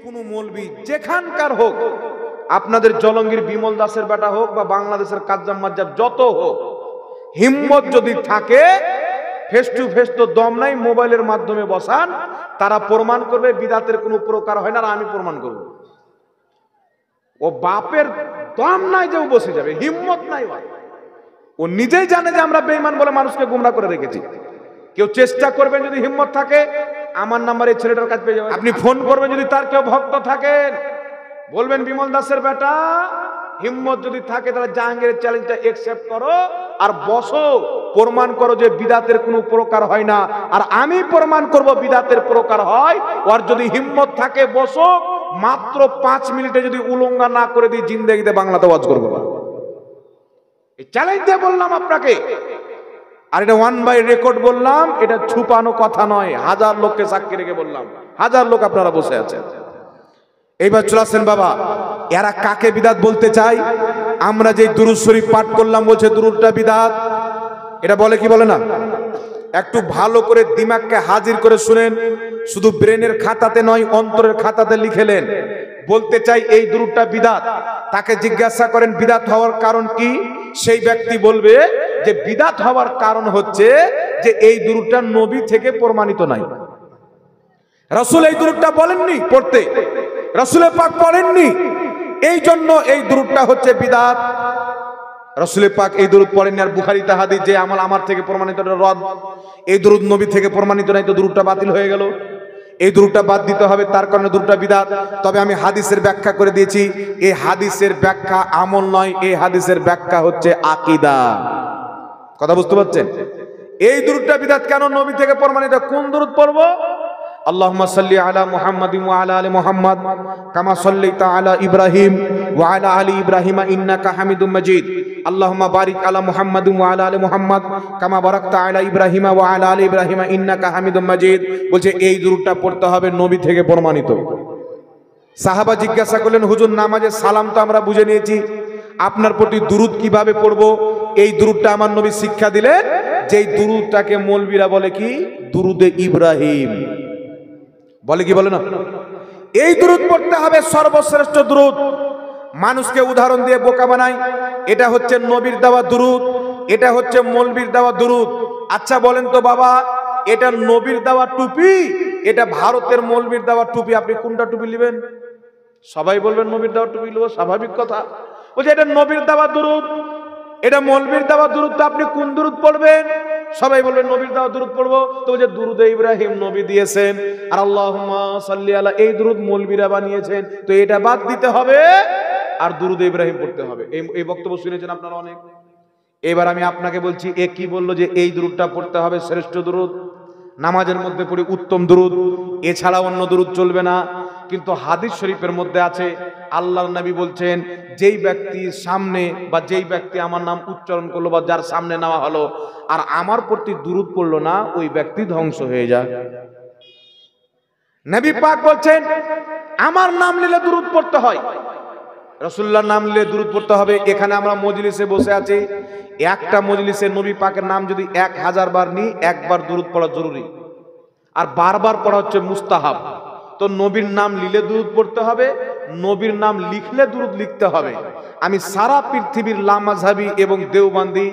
কোনো মৌলবি যেখানকার হোক, আপনাদের জলঙ্গির বিমল দাসের বেটা হোক বা বাংলাদেশের কাজ্জাম মাজ্জাব যত হোক, হিম্মত যদি থাকে, ফেস টু ফেস তো দম নাই, মোবাইলের মাধ্যমে বসান, তারা প্রমাণ করবে বিদাতের কোনো প্রকার হয় না, আর আমি প্রমাণ করব। ও বাপের দম নাই যে ও বসে যাবে, হিম্মত নাই, ও নিজেই জানে যে আমরা বেঈমান বলে মানুষকে গুমরা করে রেখেছি। কেউ চেষ্টা করবেন যদি হিম্মত থাকে, আমার নাম্বারে ছেলেটার কাছে পেয়ে যাবেন, আপনি ফোন করবেন যদি তার কেউ ভক্ত থাকেন, বলবেন বিমল দাসের বেটা, হিম্মত যদি থাকে তাহলে জাহাঙ্গীরের চ্যালেঞ্জটা অ্যাকসেপ্ট করো আর বসো, প্রমাণ করো যে বিদাতের কোনো প্রকার হয় না, আর আমি প্রমাণ করব বিদাতের প্রকার হয়। আর যদি হিম্মত থাকে বসো, মাত্র 5 মিনিটে যদি উলঙ্গা না করে দিই, জিন্দেগিতে বাংলাতে ওয়াজ করবো না। এই চ্যালেঞ্জ দিয়ে বললাম আপনাকে, আর এটা ওয়ান বাই রেকর্ড বললাম, এটা ছুপানো কথা নয়, 1000 লোককে সাক্ষী রেখে বললাম, 1000 লোক আপনারা বসে আছেন। এইবার চলে আসেন বাবা, এরা কাকে বিদাত বলতে চাই? আমরা যে দুরূদ শরীফ পাঠ করলাম বলছে দুরূদটা বিদাত, এটা বলে কি বলে না? একটু ভালো করে দিমাগকে হাজির করে শুনেন, শুধু ব্রেনের খাতাতে নয় অন্তরের খাতাতে লিখেলেন। বলতে চাই এই দুরূদটা বিদাত। তাকে জিজ্ঞাসা করেন বিদাত হওয়ার কারণ কি, সেই ব্যক্তি বলবে যে বিদাত হওয়ার কারণ হচ্ছে যে এই দুরূদটা নবী থেকে প্রমাণিত নাই, রাসূল এই দুরূদটা বলেননি পড়তে, রাসূল পাক পড়েননি, এই জন্য এই দুরূদটা হচ্ছে বিদাত। রাসূল পাক এই দুরূদ পড়েননি, আর বুখারীতে হাদিস যে আমল আমার থেকে প্রমাণিত রদ, এই দুরূদ নবী থেকে প্রমাণিত নাই, তো দুরূদটা বাতিল হয়ে গেল, এই দুরূদটা বাদ দিতে হবে, তার কারণে দুরূদটা বিদাত। তবে আমি হাদিসের ব্যাখ্যা করে দিয়েছি, এই হাদিসের ব্যাখ্যা আমল নয়, এই হাদিসের ব্যাখ্যা হচ্ছে আকীদা। কথা বুঝতে পারছেন? এই দুরূদটা বিদাত কেন, নবী থেকে প্রমাণিত। কোন দুরূদ পড়বো? আল্লাহুম্মা সাল্লি আলা মুহাম্মাদিন ওয়া আলা আলি মুহাম্মাদ কামা সাল্লাইতা আলা ইব্রাহিম ওয়া আলা আলি ইব্রাহিম ইন্নাকা হামিদুম মাজিদ। আল্লাহুম্মা বারিক আলা মুহাম্মাদিন ওয়া আলা আলি মুহাম্মাদ কামা বারাকতা আলা ইব্রাহিম ওয়া আলা আলি ইব্রাহিম ইন্নাকা হামিদুম মাজিদ। বলছে এই দুরূদটা পড়তে হবে, নবী থেকে প্রমাণিত। সাহাবা জিজ্ঞাসা করলেন, হুজুর নামাজে সালাম তো আমরা বুঝে নিয়েছি, আপনার প্রতি দুরূদ কিভাবে পড়বো? এই দুরূদটা আমার নবী শিক্ষা দিলেন, যেই দুরূদটাকে মৌলবীরা বলে কি দুরূদে ইব্রাহিম বলে, কি বলে না? এই দুরূদ পড়তে হবে, সর্বশ্রেষ্ঠ দুরূদ। মানুষকে উদাহরণ দিয়ে বোকা বানায়, এটা হচ্ছে নবীর দেওয়া দুরূদ, এটা হচ্ছে মৌলবীর দেওয়া দুরূদ। আচ্ছা বলেন তো বাবা, এটা নবীর দেওয়া টুপি, এটা ভারতের মৌলবীর দেওয়া টুপি, আপনি কোনটা টুপি নেবেন? সবাই বলবেন নবীর দেওয়া টুপি নেবো, স্বাভাবিক কথা। বলছে এটা নবীর দেওয়া দুরূদ, এটা মৌলবীর দেওয়া দুরূদ, তো আপনি কোন দুরূদ পড়বেন? সবাই বলবেন নবীর দেওয়া দুরূদ পড়বো। তো যে দুরূদে ইব্রাহিম নবী দিয়েছেন, আর আল্লাহুম্মা সাল্লি আলা, এই দুরূদ মৌলবীরা বানিয়েছেন, তো এটা বাদ দিতে হবে আর দুরূদে ইব্রাহিম পড়তে হবে। এই বক্তব্য শুনেছেন আপনারা অনেক। এবার আমি আপনাকে বলছি, এ কি বললো যে এই দুরূদটা পড়তে হবে শ্রেষ্ঠ দুরূদ, নামাজের মধ্যে পড়ি উত্তম দুরূদ, এছাড়া অন্য দুরূদ চলবে না। কিন্তু হাদিস শরীফের মধ্যে আছে, আল্লাহর নবী বলছেন যেই ব্যক্তির সামনে বা যেই ব্যক্তি আমার নাম উচ্চারণ করলো বা যার সামনে নেওয়া হলো আর আমার প্রতি দুরূদ পড়লো না, ওই ব্যক্তি ধ্বংস হয়ে যায়। নবী পাক বলছেন আমার নাম নিলে দুরূদ পড়তে হয়, রাসূলুল্লাহর নাম নিলে দুরূদ পড়তে হবে। এখানে আমরা মজলিসে বসে আছি, একটা মজলিসে নবী পাকের নাম যদি 1000 বার নিই, একবার দুরূদ পড়া জরুরি, আর বারবার পড়া হচ্ছে মুস্তাহাব। তো নবীর নাম নিলে দুরূদ পড়তে হবে, নবীর নাম লিখলে দুরূদ লিখতে হবে। আমি সারা পৃথিবীর লামাযহাবী এবং দেওবন্দি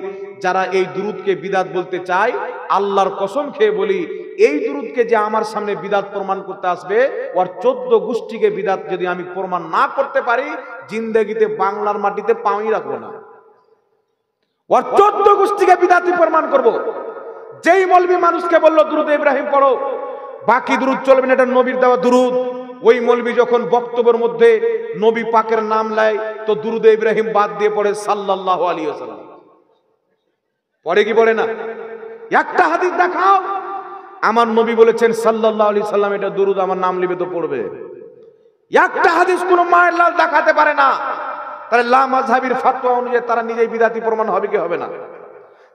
যারা এই দুরূদকে বিদাত বলতে চায়, আল্লাহর কসম খেয়ে বলি, এই দুরূদকে যে আমার সামনে বিদাত প্রমাণ করতে আসবে, ওর 14 গোষ্ঠীকে বিদাত যদি আমি প্রমাণ না করতে পারি, জিন্দেগিতে বাংলার মাটিতে পাউই রাখবো না। ওর 14 গোষ্ঠীকে বিদাতি প্রমাণ করব। যেই মৌলবী মানুষকে বললো দুরূদে ইব্রাহিম পড়ো, বাকি দুরূদ চলবে না, এটা নবীর দেওয়া দুরূদ, ওই মৌলবী যখন বক্তব্যের মধ্যে নবী পাকের নাম নেয়, তো দুরূদে ইব্রাহিম বাদ দিয়ে পড়ে সাল্লাল্লাহু আলাইহি ওয়াসাল্লাম। পড়ে কি পড়ে না? একটা হাদিস দেখাও আমার নবী বলেছেন সাল্লাল্লাহু আলাইহি সাল্লাম, এটা দুরূদ, আমার নাম লিবে তো পড়বে। একটা হাদিস কোন মায়ের লাল দেখাতে পারে না। তাহলে লামাযহাবীর ফতোয়া অনুযায়ী তারা নিজেই বিদাতি প্রমাণ হবে কি হবে না?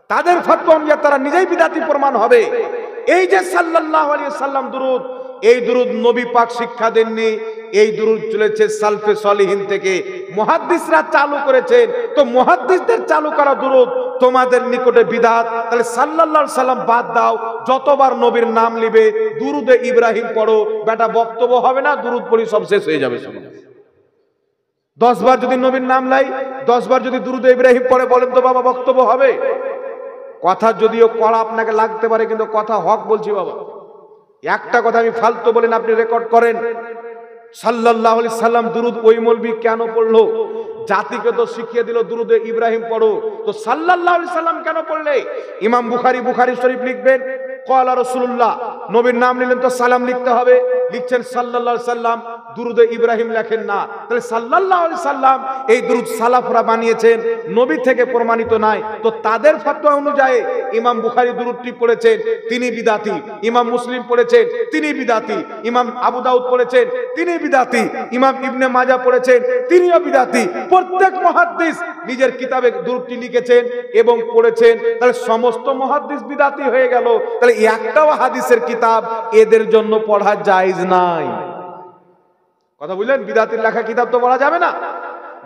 তাদের ফতোয়া অনুযায়ী তারা নিজেই বিদাতি প্রমাণ হবে। এই যে সাল্লাল্লাহু আলাইহি সাল্লাম দুরূদ, এই দুরূদ নবী পাক শিক্ষা দেননি, এই দুরূদ চলেছে সালফে সলিহিন থেকে, মুহাদ্দিসরা চালু করেছেন। তো মুহাদ্দিসদের চালু করা দুরূদ তোমাদের নিকটে বিদআত, তাহলে সাল্লাল্লাহু আলাইহি সাল্লাম বাদ দাও। যতবার নবীর নাম নিবে দুরূদে ইব্রাহিম পড়ো, বেটা বক্তব্য হবে না, দুরূদ পড়ি সব শেষ হয়ে যাবে। 10 বার যদি নবীর নাম লাই, 10 বার যদি দুরূদে ইব্রাহিম পড়ে, বলেন তো বাবা বক্তব্য হবে? কথা যদিও কড়া আপনাকে লাগতে পারে, কিন্তু কথা হক বলছি বাবা। একটা কথা আমি ফালতু বলেন, আপনি রেকর্ড করেন। সাল্লাল্লাহু আলাইহি সাল্লাম দুরূদ ওই মৌলবি কেন পড়লো? জাতিকে তো শিখিয়ে দিল দুরূদে ইব্রাহিম পড়ো, তো সাল্লাল্লাহু আলাইহি সাল্লাম কেন পড়লে? ইমাম বুখারী শরীফ লিখবেন, ক্বালা রাসূলুল্লাহ, নবীর নাম নিলেন তো সালাম লিখতে হবে, লিখছেন সাল্লাল্লাহু আলাইহি সাল্লাম, দুরূদে ইব্রাহিম লেখেন না। তাহলে সাল্লাল্লাহু আলাইহি সাল্লাম এই দুরূদ সালাফরা বানিয়েছেন, নবী থেকে প্রমাণিত নাই। তো তাদের ফতোয়া অনুযায়ী ইমাম বুখারী দুরূদটি পড়েছেন, তিনি বিদআতি। ইমাম মুসলিম পড়েছেন, তিনি বিদআতি। ইমাম আবু দাউদ পড়েছেন, তিনি বিদআতি। ইমাম ইবনে মাজাহ পড়েছেন, তিনিও বিদআতি। প্রত্যেক মুহাদ্দিস নিজের কিতাবে দুরূদটি লিখেছেন এবং পড়েছেন। তাহলে সমস্ত মুহাদ্দিস বিদআতি হয়ে গেল। তাহলে একটাও হাদিসের কিতাব এদের জন্য পড়া জায়েজ নাই। কথা বুঝলেন? বিদআতির লেখা কিতাব তো পড়া যাবে না,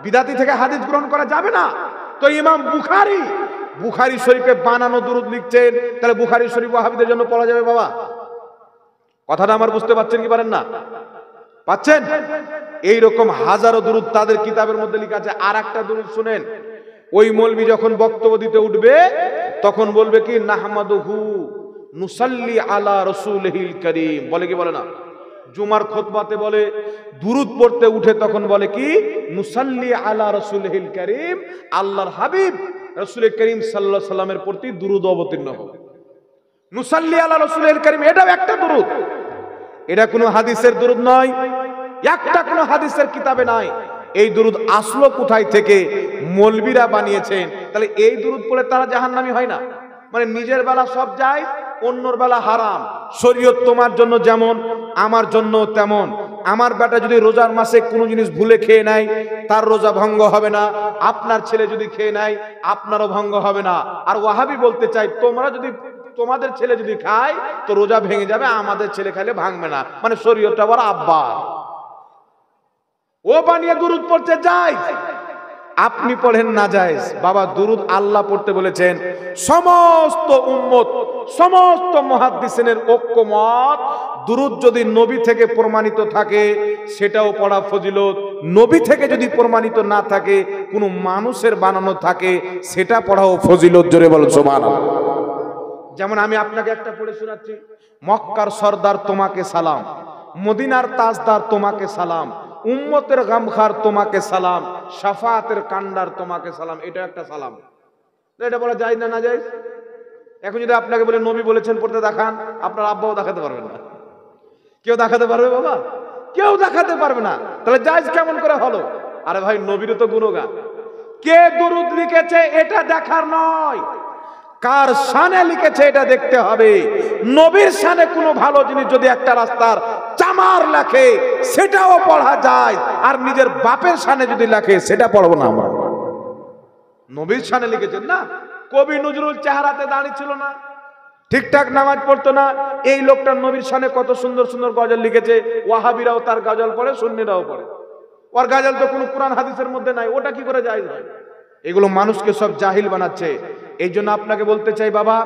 বিদআতি থেকে হাদিস গ্রহণ করা যাবে না। তো ইমাম বুখারী শরীফে বানানো দুরূদ লিখছেন, তাহলে বুখারী শরীফ ওয়াহাবীদের জন্য পড়া যাবে বাবা? কথাটা আমার বুঝতে পারছেন কি পারেন না? পাচ্ছেন? এইরকম হাজারো দুরূদ তাদের কিতাবের মধ্যে লেখা আছে। আর একটা দুরূদ শুনেন, ওই মৌলবি যখন বক্তব্য দিতে উঠবে তখন বলবে কি, নাহমাদুহু নুসাল্লি আলা রাসূলিহিল কারীম, বলে কি বলে না? জুমার খুতবাতে বলে, দুরূদ পড়তে উঠে তখন বলে কি, নুসাল্লি আলা রাসূলিহিল কারীম, আল্লাহর হাবিব রাসূল করিম সাল্লাল্লাহু আলাইহি সাল্লামের প্রতি দুরূদ অবতীর্ণ হবে। নুসাল্লি আলা রাসূলিহিল কারীম, এটাও একটা দুরূদ। এটা কোনো হাদিসের দুরূদ নয়, একটা কোনো হাদিসের কিতাবে নাই। এই দুরূদ আসলো কোথায় থেকে? মৌলবীরা বানিয়েছেন। তাহলে এই দুরূদ পড়ে তারা জাহান্নামী হয় না? মানে নিজের বেলা সব যায়, অন্যর বেলা হারাম। শরীয়ত তোমার জন্য যেমন আমার জন্য তেমন। আমার বেটা যদি রোজার মাসে কোনো জিনিস ভুলে খেয়ে নেয়, তার রোজা ভঙ্গ হবে না। আপনার ছেলে যদি খেয়ে নেয়, আপনারও ভঙ্গ হবে না। আর ওয়াহাবি বলতে চাই, তোমাদের ছেলে যদি খায় তো রোজা ভেঙে যাবে, আমাদের ছেলে খাইলে ভাঙবে না। মানে শরীয়তটা বড় আব্বা, ও বানিয়ে দুরূদ পড়তে যায়, আপনি পড়েন না জায়েজ। বাবা দুরূদ আল্লাহ পড়তে বলেছেন, সমস্ত উম্মত, সমস্ত মুহাদ্দিসিনের ঐক্যমত, দুরূদ যদি নবী থেকে প্রমাণিত থাকে সেটাও পড়া ফজিলত, নবী থেকে যদি প্রমাণিত না থাকে, কোনো মানুষের বানানো থাকে, সেটা পড়াও ফজিলত। জোরে বলুন সুবহানাল্লাহ। যেমন আমি আপনাকে একটা পড়ে শোনাচ্ছি, মক্কার সরদার তোমাকে সালাম, মদিনার তাজদার তোমাকে সালাম, উম্মতের গামখার তোমাকে সালাম, শাফাআতের কান্ডার তোমাকে সালাম। এটা একটা সালাম। এটা বলা যায় না, না যায়? এখন যদি আপনাকে বলে নবী বলেছেন পড়তে দেখান, আপনার আব্বাও দেখাতে পারবেন না। কেউ দেখাতে পারবে বাবা? কেউ দেখাতে পারবে না। তাহলে জায়েজ কেমন করে হলো? আরে ভাই, নবীর তো গুণগান, কে দুরূদ লিখেছে এটা দেখার নয়, কার শানে লিখেছে এটা দেখতে হবে। নবীর শানে কোনো ভালো জিনিস যদি একটা রাস্তার চামার লেখে, সেটাও পড়া যায়। আর নিজের বাপের শানে যদি লেখে, সেটা পড়বো না আমরা। নবীর শানে লিখেছেন না। কবি নজরুল চেহারাতে দাঁড়িয়ে ছিল না, ঠিকঠাক নামাজ পড়তো না, এই লোকটা নবীর শানে কত সুন্দর সুন্দর গজল লিখেছে। ওয়াহাবিরাও তার গজল পড়ে, সুন্নিরাও পড়ে। ওর গজল তো কোনো কোরআন হাদিসের মধ্যে নাই, ওটা কি করে জায়েজ হয়? এগুলো মানুষকে সব জাহিল বানাচ্ছে। এই জন্য আপনাকে বলতে চাই বাবা,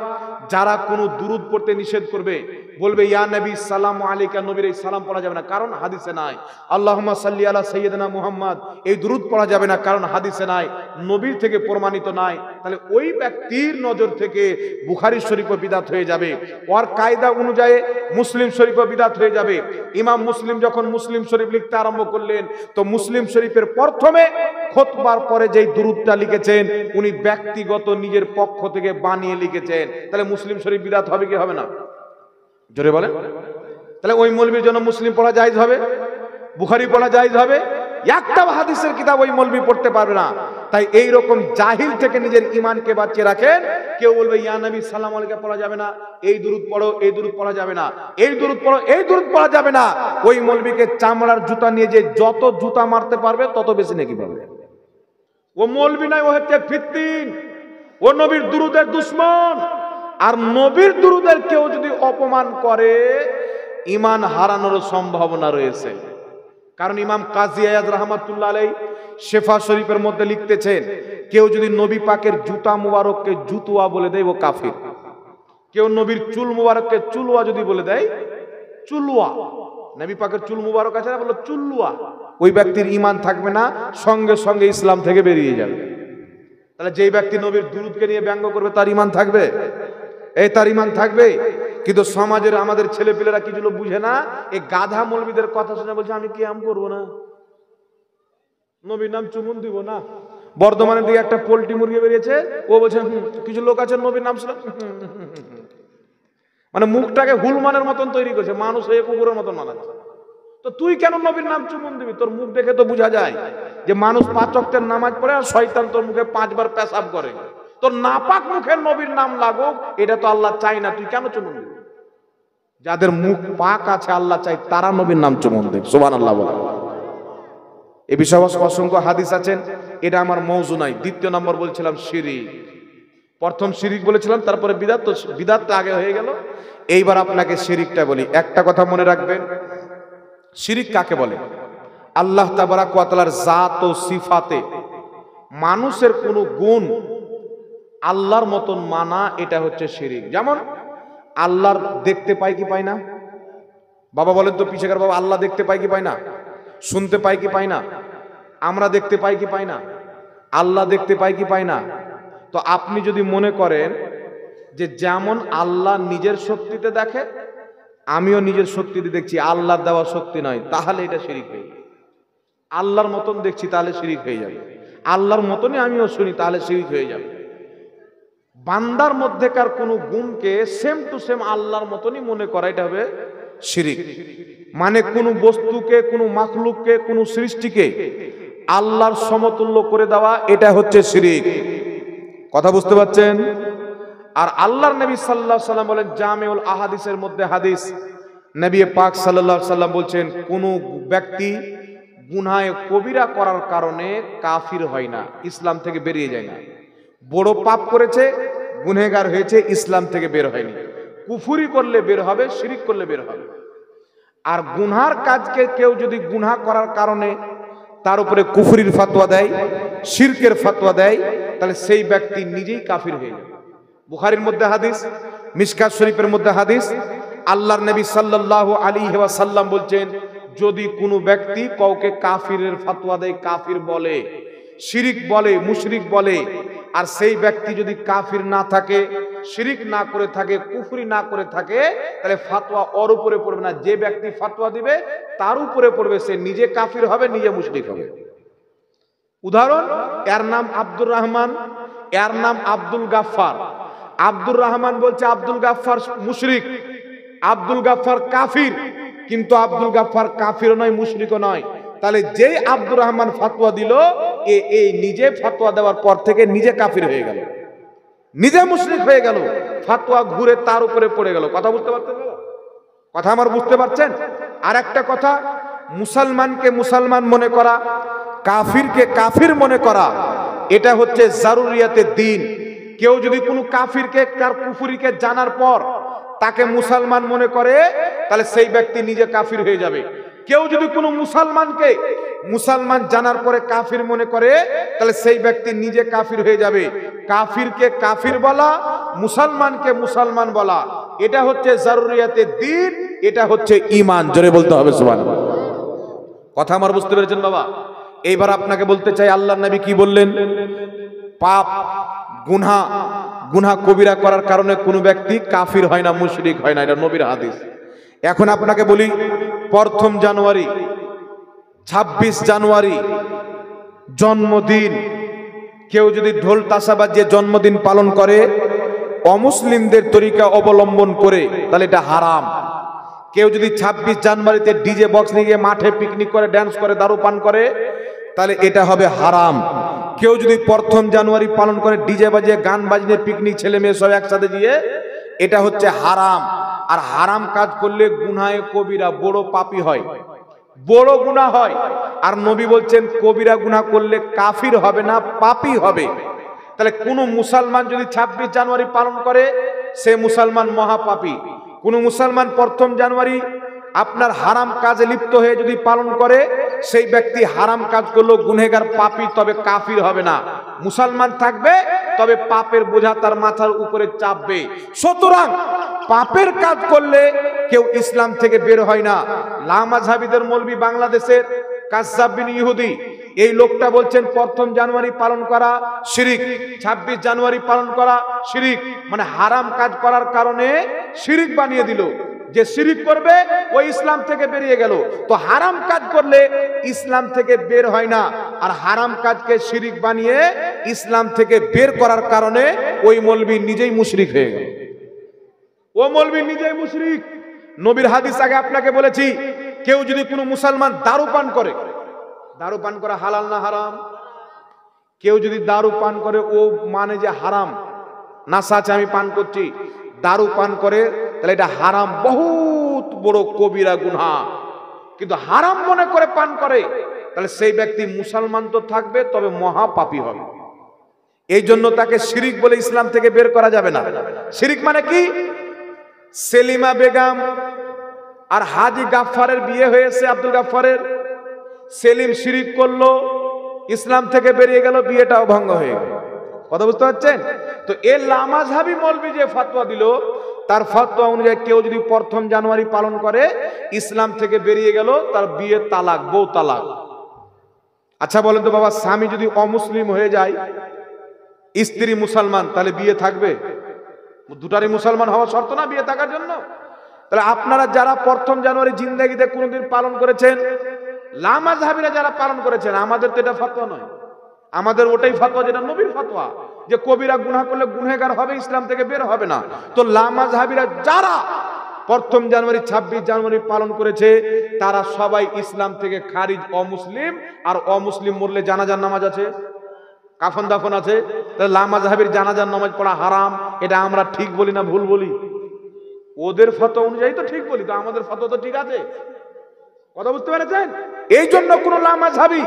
যারা কোনো দুরূদ পড়তে নিষেধ করবে, বলবে ইয়া নবী সালামু আলাইকা, নবীর এই সালাম পড়া যাবে না, কারণ হাদিসে নাই। আল্লাহুম্মা সাল্লি আলা সাইয়্যিদিনা মুহাম্মদ, এই দুরূদ পড়া যাবে না, কারণ হাদিসে নাই, নবীর থেকে প্রমাণিত নাই। তাহলে ওই ব্যক্তির নজর থেকে বুখারী শরীফও বিদআত হয়ে যাবে, ওর কায়দা অনুযায়ী মুসলিম শরীফও বিদআত হয়ে যাবে। ইমাম মুসলিম যখন মুসলিম শরীফ লিখতে আরম্ভ করলেন, তো মুসলিম শরীফের প্রথমে খুতবার পরে যেই দুরূদটা লিখেছেন, উনি ব্যক্তিগত নিজের পক্ষ থেকে বানিয়ে লিখেছেন। তাহলে মুসলিম শরীফ বিদআত হবে কি হবে না? জোরে বলেন। তাহলে ওই মৌলবীর জন্য মুসলিম পড়া জায়েজ হবে, বুখারী পড়া জায়েজ হবে। একটা হাদিসের কিতাব ওই মৌলবী পড়তে পারবে না। তাই এই রকম জাহিল থেকে নিজের ঈমানকে বাঁচিয়ে রাখেন। কেউ বলবে ইয়া নবী সালাম আলাইকা পড়া যাবে না, এই দুরূদ পড়ো, এই দুরূদ পড়া যাবে না, এই দুরূদ পড়ো, এই দুরূদ পড়া যাবে না। ওই মৌলবীকে চামড়ার জুতা নিয়ে যে যত জুতা মারতে পারবে তত বেশি নেকি পাবে। ও মৌলবী নয়, ও হচ্ছে ফিত্তিন, ও নবীর দুরূদের দুশমন। আর নবীর দুরূদের কেউ যদি অপমান করে, ঈমান হারানোর সম্ভাবনা রয়েছে। কারণ ইমাম কাজী আয়াজ রাহমাতুল্লাহ আলাইহি শেফা শরীফের মধ্যে লিখতেছেন, কেউ যদি নবী পাকের জুতা মুবারককে জুতুয়া বলে দেয় ও কাফির। কেউ নবীর চুল মুবারককে চুলুয়া যদি বলে দেয়, চুলুয়া, নবী পাকের চুল মুবারক আছে না, বললো চুলুয়া, ওই ব্যক্তির ঈমান থাকবে না, সঙ্গে সঙ্গে ইসলাম থেকে বেরিয়ে যাবে। তাহলে যেই ব্যক্তি নবীর দুরূদকে নিয়ে ব্যঙ্গ করবে তার ঈমান থাকবে? তার ঈমান থাকবে। কিন্তু সমাজের আমাদের ছেলেপিলেরা কিছু লোক বুঝে না, এই গাধা মৌলবীদের কথা শুনে বলছে আমি কিয়াম করবো না, নবীর নাম চুমুন দিব না। বর্ধমানের দিকে একটা পোল্ট্রি মুরগি বেরিয়েছে, ও বলছে কিছু লোক আছে নবীর নাম শুনে, মানে মুখটাকে হুলমানের মতন তৈরি করছে, মানুষ হয়ে কুকুরের মতন মানাচ্ছে। তো তুই কেন নবীর নাম চুমুন দিবি? তোর মুখ দেখে তো বোঝা যায় যে মানুষ 5 ওয়াক্তের নামাজ পড়ে আর শয়তান তোর মুখে 5 বার পেশাব করে। তোর নাপাক মুখে নবীর নাম লাগুক, এটা তো আল্লাহ চাই না, তুই কেন চুমুন দিবি? যাদের মুখ পাক আছে আল্লাহ চাই তারা নবীর নাম চুমুন দেবে। সুবহানাল্লাহ বলে। এই বিষয়ে অসংখ্য হাদিস আছেন, এটা আমার মওযু নাই। দ্বিতীয় নম্বর বলছিলাম শিরিক। প্রথম শিরিক বলেছিলাম, তারপরে বিদআত, তো বিদআতটা আগে হয়ে গেল। এইবার আপনাকে শিরিকটা বলি। একটা কথা মনে রাখবেন, শিরিক কাকে বলে? আল্লাহ তাবারাক ওয়া তাআলার জাত ও সিফাতে মানুষের কোনো গুণ আল্লাহর মতন মানা, এটা হচ্ছে শিরিক। যেমন আল্লাহর দেখতে পাই কি পাই না? বাবা বলেন তো পিছেকার বাবা, আল্লাহ দেখতে পাই কি পাই না? শুনতে পাই কি পাই না? আমরা দেখতে পাই কি পাই না? আল্লাহ দেখতে পাই কি পাই না? তো আপনি যদি মনে করেন যে যেমন আল্লাহ নিজের শক্তিতে দেখে, আমিও নিজের শক্তিতে দেখছি, আল্লাহর দেওয়া শক্তি নয়, তাহলে এটা শিরিক হয়ে যাবে। আল্লাহর মতন দেখছি তাহলে শিরিক হয়ে যাবে। আল্লাহর মতনই আমিও শুনি তাহলে শিরিক হয়ে যাবে। বান্দার মধ্যেকার কোনো গুণকে সেম টু সেম আল্লাহর মতনই মনে করা, এটা হবে শিরিক। মানে কোনো বস্তুকে, কোনো মাখলুককে, কোনো সৃষ্টিকে আল্লাহর সমতুল্য করে দেওয়া, এটা হচ্ছে শিরিক। কথা বুঝতে পারছেন? আর আল্লাহর নবী সাল্লাল্লাহু আলাইহি সাল্লাম বলেন, জামিউল আহাদিসের মধ্যে হাদিস, নবী পাক সাল্লাল্লাহু আলাইহি সাল্লাম বলছেন, কোন ব্যক্তি গুনাহে কবিরা করার কারণে কাফির হয় না, ইসলাম থেকে বেরিয়ে যায় না। বড় পাপ করেছে, গুনহেগার হয়েছে, ইসলাম থেকে বের হয়নি। কুফরি করলে বের হবে, শিরিক করলে বের হবে। আর গুনহার কাজকে কেউ যদি গুনাহ করার কারণে তার উপরে কুফরির ফতোয়া দেয়, শিরকের ফতোয়া দেয়, তাহলে সেই ব্যক্তি নিজেই কাফির হয়ে যায়। বুখারীর মধ্যে হাদিস, মিশকাত শরীফের মধ্যে হাদিস, আল্লাহর নবী সাল্লাল্লাহু আলাইহি ওয়াসাল্লাম বলছেন, যদি কোনো ব্যক্তি কাউকে কাফিরের ফতোয়া দেয়, কাফির বলে, শিরিক বলে, মুশরিক বলে, আর সেই ব্যক্তি যদি কাফির না থাকে, শিরিক না করে থাকে, কুফরি না করে থাকে, তাহলে ফতোয়া ওর উপরে পড়বে না। যে ব্যক্তি ফতোয়া দিবে তার উপরে পড়বে, সে নিজে কাফির হবে, নিজে মুশরিক হবে। উদাহরণ, এর নাম আব্দুর রহমান, এর নাম আব্দুল গাফফার। আব্দুর রহমান বলছে আব্দুল গাফফার মুশরিক, আব্দুল গাফফার কাফির, কিন্তু আব্দুল গাফফার কাফিরও নয়, মুশরিকও নয়। তাহলে যেই আব্দুর রহমান ফতোয়া দিল, এই নিজে ফতোয়া দেওয়ার পর থেকে নিজে কাফির হয়ে গেল, নিজে মুশরিক হয়ে গেল, ফতোয়া ঘুরে তার উপরে পড়ে গেল। কথা বুঝতে পারছেন? কথা আমার বুঝতে পারছেন? আর একটা কথা, মুসলমানকে মুসলমান মনে করা, কাফিরকে কাফির মনে করা, এটা হচ্ছে জারুরিয়াতে দ্বীন। কেউ যদি কোনো কাফিরকে, তার কুফরিকে জানার পর তাকে মুসলমান মনে করে, তাহলে সেই ব্যক্তি নিজে কাফির হয়ে যাবে। কেউ যদি কোনো মুসলমানকে মুসলমান জানার পরে কাফির মনে করে, তাহলে সেই ব্যক্তি নিজে কাফির হয়ে যাবে। কাফিরকে কাফির বলা, মুসলমানকে মুসলমান বলা, এটা হচ্ছে জারুরিয়াতে দ্বীন, এটা হচ্ছে ঈমান। জোরে বলতে হবে সুবহানাল্লাহ। কথা আমার বুঝতে পেরেছেন বাবা? এইবার আপনাকে বলতে চাই, আল্লাহর নবী কি বললেন? পাপ, গুনাহ কবিরা করার কারণে কোনো ব্যক্তি কাফির হয় না, মুশরিক হয় না, এটা নবীর হাদিস। এখন আপনাকে বলি, প্রথম জানুয়ারি, 26 জানুয়ারি জন্মদিন, কেউ যদি ঢোল তাশা বাজিয়ে জন্মদিন পালন করে অমুসলিমদের তরিকা অবলম্বন করে, তাহলে এটা হারাম। কেউ যদি 26 জানুয়ারিতে ডিজে বক্স নিয়ে গিয়ে মাঠে পিকনিক করে, ড্যান্স করে, দারু পান করে, তাহলে এটা হবে হারাম। কেউ যদি প্রথম জানুয়ারি পালন করে ডিজে বাজিয়ে, গান বাজিয়ে, পিকনিক, ছেলে মেয়ে সব একসাথে গিয়ে, এটা হচ্ছে হারাম। আর হারাম কাজ করলে গুনাহে কবিরা, বড় পাপী হয়, বড় গুনাহ হয়। আর নবী বলছেন কবিরা গুনাহ করলে কাফির হবে না, পাপী হবে। তাহলে কোন মুসলমান যদি 26 জানুয়ারি পালন করে, সে মুসলমান মহাপাপী। কোন মুসলমান প্রথম জানুয়ারি আপনার হারাম কাজে লিপ্ত হয়ে যদি পালন করে, সেই ব্যক্তি হারাম কাজ করলো, গুনহেগার পাপী, তবে কাফির হবে না। মুসলমান থাকবে, তবে পাপের বোঝা তার মাথার উপরে চাপবে। সুতরাং পাপের কাজ করলে কেউ ইসলাম থেকে বের হয় না। লামাযহাবীদের মৌলবি বাংলাদেশের কাজ্জাব বিন ইহুদি, এই লোকটা বলছেন 1 জানুয়ারি পালন করা শিরিক, 26 জানুয়ারি পালন করা শিরিক, মানে হারাম কাজ করার কারণে শিরিক বানিয়ে দিল। যে শিরিক করবে ওই ইসলাম থেকে বেরিয়ে গেল। তো হারাম কাজ করলে ইসলাম থেকে বের হয় না, আর হারাম কাজকে শিরিক বানিয়ে ইসলাম থেকে বের করার কারণে ওই মৌলবি নিজেই মুশরিক হয়ে গেল। ও মৌলবি নিজেই মুশরিক। নবীর হাদিস আগে আপনাকে বলেছি, কেউ যদি কোনো মুসলমান দারু পান করে, দারু পান করা হালাল না হারাম? কেউ যদি দারু পান করে, ও মানে যে হারাম, নাশা আছে আমি পান করছি, দারু পান করে, তাহলে এটা হারাম, বহুত বড় কবিরা গুনাহ। কিন্তু হারাম মনে করে পান করে, তাহলে সেই ব্যক্তি মুসলমান তো থাকবে, তবে মহা পাপী হবে। এই জন্য তাকে শিরিক বলে ইসলাম থেকে বের করা যাবে না। শিরিক মানে কি? সেলিমা বেগম আর হাজি গাফফারের বিয়ে হয়েছে, আব্দুল গাফফারের। সেলিম শিরিক করলো, ইসলাম থেকে বেরিয়ে গেল, বিয়েটাও ভঙ্গ হয়ে গেল। কথা বুঝতে পারছেন? তো এর লামাযহাবী মৌলবি যে ফতোয়া দিল, তার ফতোয়া অনুযায়ী কেউ যদি 1 জানুয়ারি পালন করে, ইসলাম থেকে বেরিয়ে গেল, তার বিয়ে তালাক, বউ তালাক। আচ্ছা বলেন তো বাবা, স্বামী যদি অমুসলিম হয়ে যায়, স্ত্রী মুসলমান, তাহলে বিয়ে থাকবে? দুটারই মুসলমান হওয়া শর্ত না বিয়ে থাকার জন্য? তাহলে আপনারা যারা 1 জানুয়ারি জিন্দেগিতে কোনোদিন পালন করেছেন, লামাযহাবীরা যারা পালন করেছেন, আমাদের তো এটা ফতোয়া নয়। আমাদের ওটাই ফতোয়া যেটা নবীর ফতোয়া, যে কবিরা গুনাহ করলে গুনহেগার হবে, ইসলাম থেকে বের হবে না। তো লামাযহাবীরা যারা 1 জানুয়ারি 26 জানুয়ারি পালন করেছে, তারা সবাই ইসলাম থেকে খারিজ, অমুসলিম। আর অমুসলিম মরলে জানাজার নামাজ আছে, কাফন দাফন আছে। তাহলে লামাযহাবীর জানাজার নামাজ পড়া হারাম, এটা আমরা ঠিক বলি না ভুল বলি? ওদের ফতোয়া অনুযায়ী তো ঠিক বলি, তো আমাদের ফতোয়া তো ঠিক আছে। কথা বুঝতে পেরেছেন? এই জন্য কোন লামাযহাবী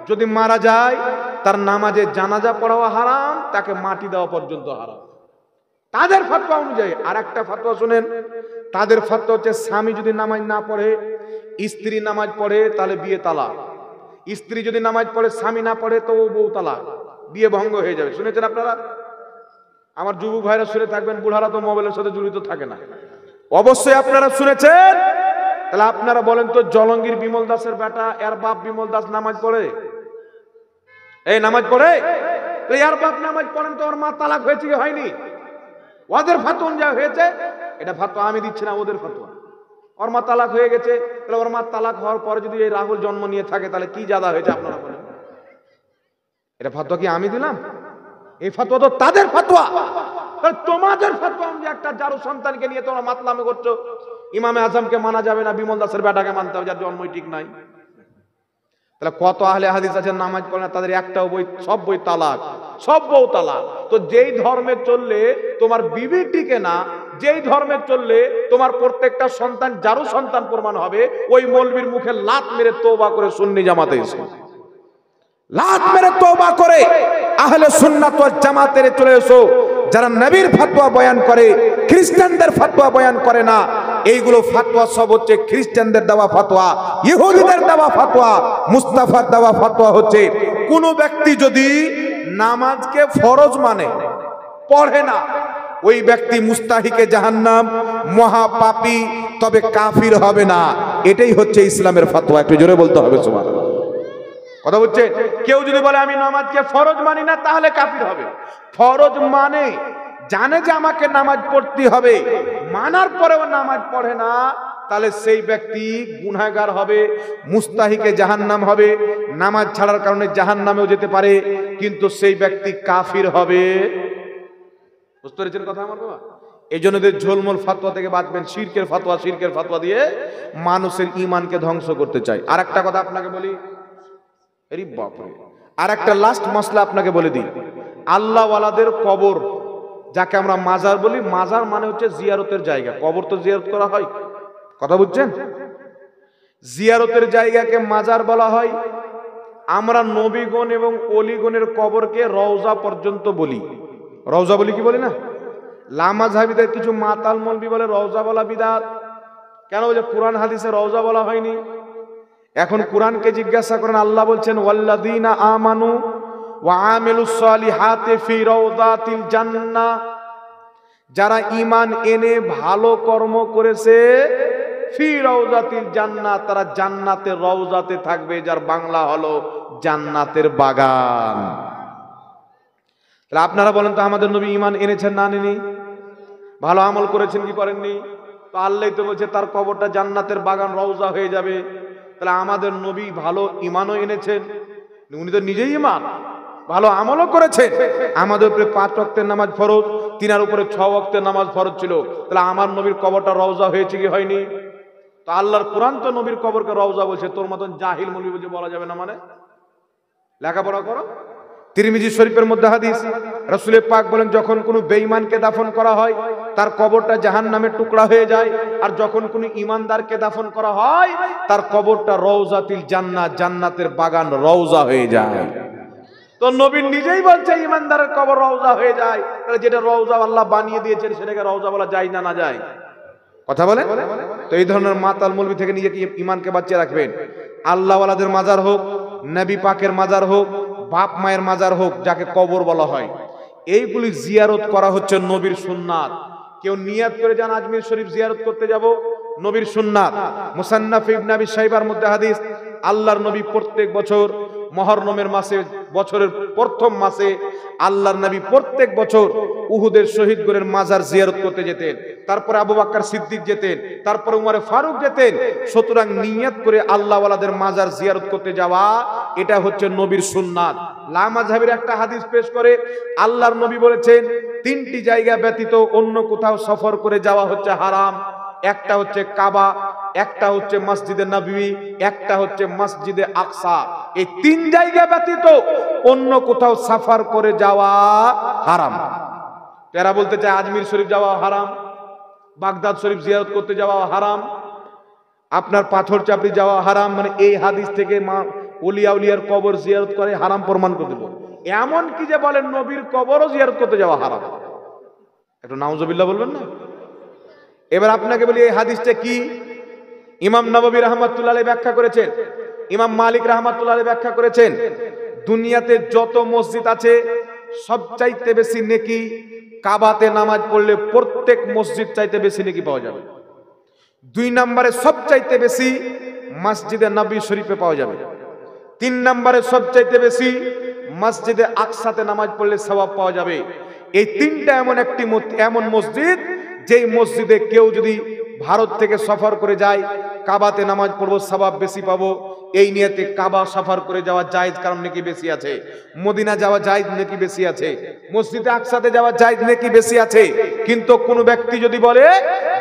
যদি মারা যায়, তার নামাজে জানাজা পড়াও হারাম, তাকে মাটি দেওয়া পর্যন্ত হারাম, তাদের ফতোয়া অনুযায়ী। আর একটা ফতোয়া শুনেন, তাদের ফতোয়া হচ্ছে, স্বামী যদি নামাজ না পড়ে, স্ত্রী নামাজ পড়ে, তাহলে বিয়ে তালাক। স্ত্রী যদি নামাজ পড়ে, স্বামী না পড়ে, তো বউ তালাক, বিয়ে ভঙ্গ হয়ে যাবে। শুনেছেন আপনারা? আমার যুবক ভাইরা শুনে থাকবেন, বুড়ারা তো মোবাইলের সাথে জড়িত থাকে না, অবশ্যই আপনারা শুনেছেন। তাহলে আপনারা বলেন তো, জলঙ্গির বিমল দাসের বেটা, এর বাপ বিমল দাস নামাজ পড়ে? এই নামাজ পড়ে? এর বাপ নামাজ পড়েন, তো ওর মা তালাক হয়েছে কি হয়নি? ওদের ফতোয়া যা হয়েছে, এটা ফতোয়া আমি দিচ্ছি না, ওদের ফতোয়া। ওর মা তালাক হয়ে গেছে, তাহলে ওর মা তালাক হওয়ার পরে যদি এই রাহুল জন্ম নিয়ে থাকে, তাহলে কি জাদা হয়েছে আপনারা বলেন? এটা ফতোয়া কি আমি দিলাম? এই ফতোয়া তো তাদের ফতোয়া। তোমাদের ফতোয়া অনুযায়ী একটা জারু সন্তানকে নিয়ে তোমরা মাতলামি করছো, ইমামে আজমকে মানা যাবে না, বিমল দাসের বেটাকে মানতে হবে, যার জন্মই ঠিক নাই। তাহলে কত আহলে হাদিস আছে নামাজ পড়ে না, তাদের একটাও বই, সব বই তালাক, সব বউ তালাক। তো যেই ধর্মে চললে তোমার বিবি টিকে না, যেই ধর্মে চললে তোমার প্রত্যেকটা সন্তান জারু সন্তান প্রমাণ হবে, ওই মৌলবীর মুখে লাত মেরে তওবা করে সুন্নি জামাতে এসো, লাত মেরে তওবা করে আহলে সুন্নাত ওয়াল জামাতে চলে এসো। যারা নবীর ফতোয়া বয়ান করে, খ্রিস্টানদের ফতোয়া বয়ান করে না। এইগুলো ফতোয়া সব হচ্ছে খ্রিস্টানদের দেওয়া ফতোয়া, ইহুদিদের দেওয়া ফতোয়া, মুস্তাফার দেওয়া ফতোয়া হচ্ছে, কোন ব্যক্তি যদি নামাজকে ফরজ মানে পড়ে না, ওই ব্যক্তি মুস্তাহিকে জাহান্নাম, মহাপাপী, তবে কাফির হবে না। এটাই হচ্ছে ইসলামের ফতোয়া। একটু জোরে বলতে হবে সুবহানাল্লাহ। কথা বুঝছেন? কেউ যদি বলে আমি নামাজকে ফরজ মানি না, তাহলে কাফির হবে। ফরজ মানে জানে যে আমাকে নামাজ পড়তে হবে, মানার পরেও নামাজ পড়ে না, তাহলে সেই ব্যক্তি গুনাহগার হবে, মুস্তাহিকে জাহান্নাম হবে, নামাজ ছাড়ার কারণে জাহান্নামেও যেতে পারে, কিন্তু সেই ব্যক্তি কাফির হবে। বুঝতে পেরেছেন কথা আমার বাবা? এই জন্য ঝোলমোল ফতোয়া থেকে বাঁচবেন। শিরকের ফতোয়া, শিরকের ফতোয়া দিয়ে মানুষের ঈমানকে ধ্বংস করতে চায়। আর একটা কথা আপনাকে বলি, আর একটা লাস্ট মশলা আপনাকে বলে দিই, আল্লাহ ওয়ালাদের কবর, যাকে আমরা মাজার বলি, মাজার মানে হচ্ছে জিয়ারতের জায়গা। কবর তো জিয়ারত করা হয়, কথা বুঝছেন? জিয়ারতের জায়গাকে মাজার বলা হয়। আমরা নবীগণ এবং অলিগণের কবরকে রওজা পর্যন্ত বলি। রওজা বলি কি বলি না? লামাযহাবীদের কিছু মাতাল মৌলবি বলে রওজা বলা বিদআত। কেন? যে কোরআন হাদিসে রওজা বলা হয়নি। এখন কোরআনকে জিজ্ঞাসা করেন, আল্লাহ বলছেন ওয়াল্লাযীনা আমানু ওয়া আমিলুস সালিহাতি ফি রাউদাতিল জান্নাহ, যারা ঈমান এনে ভালো কর্ম করেছে ফি রাউদাতিল জান্নাহ, তারা জান্নাতের রওজাতে থাকবে, যার বাংলা হলো জান্নাতের বাগান। তাহলে আপনারা বলেন তো, আমাদের নবী ঈমান এনেছেন না আনেনি? ভালো আমল করেছেন কি করেননি? তো আল্লাহ তো বলছে তার কবরটা জান্নাতের বাগান, রওজা হয়ে যাবে। তাহলে আমাদের নবী ভালো ঈমানও এনেছেন, উনি তো নিজেই ঈমান ভালো আমলও করেছেন। আমাদের উপরে 5 ওয়াক্তের নামাজ ফরজ, তিনার উপরে 6 ওয়াক্তের নামাজ ফরজ ছিল। তাহলে আমার নবীর কবরটা রওজা হয়েছে কি হয়নি? তো আল্লাহর কোরআন তো নবীর কবরকে রওজা বলছে, তোর মতন জাহিল মৌলবি বুঝে বলা যাবে না। মানে লেখাপড়া করো। তিরমিজি শরীফের মধ্যে হাদিস, রাসূল পাক বলেন, যখন কোনো বেঈমানকে দাফন করা হয় তার কবরটা জাহান্নামের টুকরা হয়ে যায়, আর যখন কোনো ঈমানদারকে দাফন করা হয় তার কবরটা রওজাতিল জান্নাহ, জান্নাতের বাগান, রওজা হয়ে যায়। তো নবী নিজেই বলছে ঈমানদারের কবর রওজা হয়ে যায়। তাহলে যেটা রওজা আল্লাহ বানিয়ে দিয়েছেন সেটাকে রওজা বলা যায় না? না যায়? কথা বলে। তো এই ধরনের মাতাল মৌলবি থেকে নিজেকে ঈমানকে বাঁচিয়ে রাখবেন। আল্লাহওয়ালাদের মাজার হোক, নবী পাকের মাজার হোক, বাপ মায়ের মাজার হোক, যাকে কবর বলা হয়, এইগুলি জিয়ারত করা হচ্ছে নবীর সুন্নাত। কেউ নিয়াত করে যান আজমির শরীফ জিয়ারত করতে যাব, নবীর সুন্নাত। মুসান্নাফ ইবনে আবি শাইবার মধ্যে হাদিস, আল্লাহর নবী প্রত্যেক বছর মুহররমের মাসে, বছরের প্রথম মাসে আল্লাহর নবী প্রত্যেক বছর উহুদের শহীদগণের মাজার জিয়ারত করতে যেতেন। তারপরে আবু বকর সিদ্দিক যেতেন, তারপরে উমর ফারুক যেতেন। সুতরাং নিয়ত করে আল্লাহওয়ালাদের মাজার জিয়ারত করতে যাওয়া, এটা হচ্ছে নবীর সুন্নাত। লা মাযহাবের একটা হাদিস পেশ করে আল্লাহর নবী বলেছেন, 3টি জায়গা ব্যতীত অন্য কোথাও সফর করে যাওয়া হচ্ছে হারাম। একটা হচ্ছে কাবা, একটা হচ্ছে মসজিদে নববী, একটা হচ্ছে মসজিদে আকসা। এই 3 জায়গা ব্যতীত অন্য কোথাও সফর করে যাওয়া হারাম। তারা বলতে চায় আজমির শরীফ যাওয়া হারাম, বাগদাদ শরীফ জিয়ারত করতে যাওয়া হারাম, আপনার পাথর চাপড়ি যাওয়া হারাম। মানে এই হাদিস থেকে ওলিয়া উলিয়ার কবর জিয়ারত করে হারাম প্রমাণ করে দেব। এমন কি যে বলেন নবীর কবরও জিয়ারত করতে যাওয়া হারাম? একটু নাউজুবিল্লাহ বলবেন না? এবার আপনাকে বলি এই হাদিসটা কি। ইমাম নববী রাহমাতুল্লাহ আলাইহি ব্যাখ্যা করেছেন, ইমাম মালিক রাহমাতুল্লাহ আলাইহি ব্যাখ্যা করেছেন, দুনিয়াতে যত মসজিদ আছে সবচাইতে বেশি নেকি কাবাতে নামাজ পড়লে প্রত্যেক মসজিদ চাইতে বেশি নেকি পাওয়া যাবে। 2 নম্বরে সবচাইতে বেশি মসজিদে নববী শরীফে পাওয়া যাবে। 3 নম্বরে সবচাইতে বেশি মসজিদে আকসাতে নামাজ পড়লে সওয়াব পাওয়া যাবে। এই 3টা এমন মসজিদ, যেই মসজিদে কেউ যদি ভারত থেকে সফর করে যায়, কাবাতে নামাজ পড়বো সওয়াব বেশি পাবো, এই নিয়তে কাবা সফর করে যাওয়া জায়েজ, কারণ নেকি বেশি আছে। মদিনা যাওয়া জায়েজ, নেকি বেশি আছে। মসজিদে আকসাতে যাওয়া জায়েজ, নেকি বেশি আছে। কিন্তু কোন ব্যক্তি যদি বলে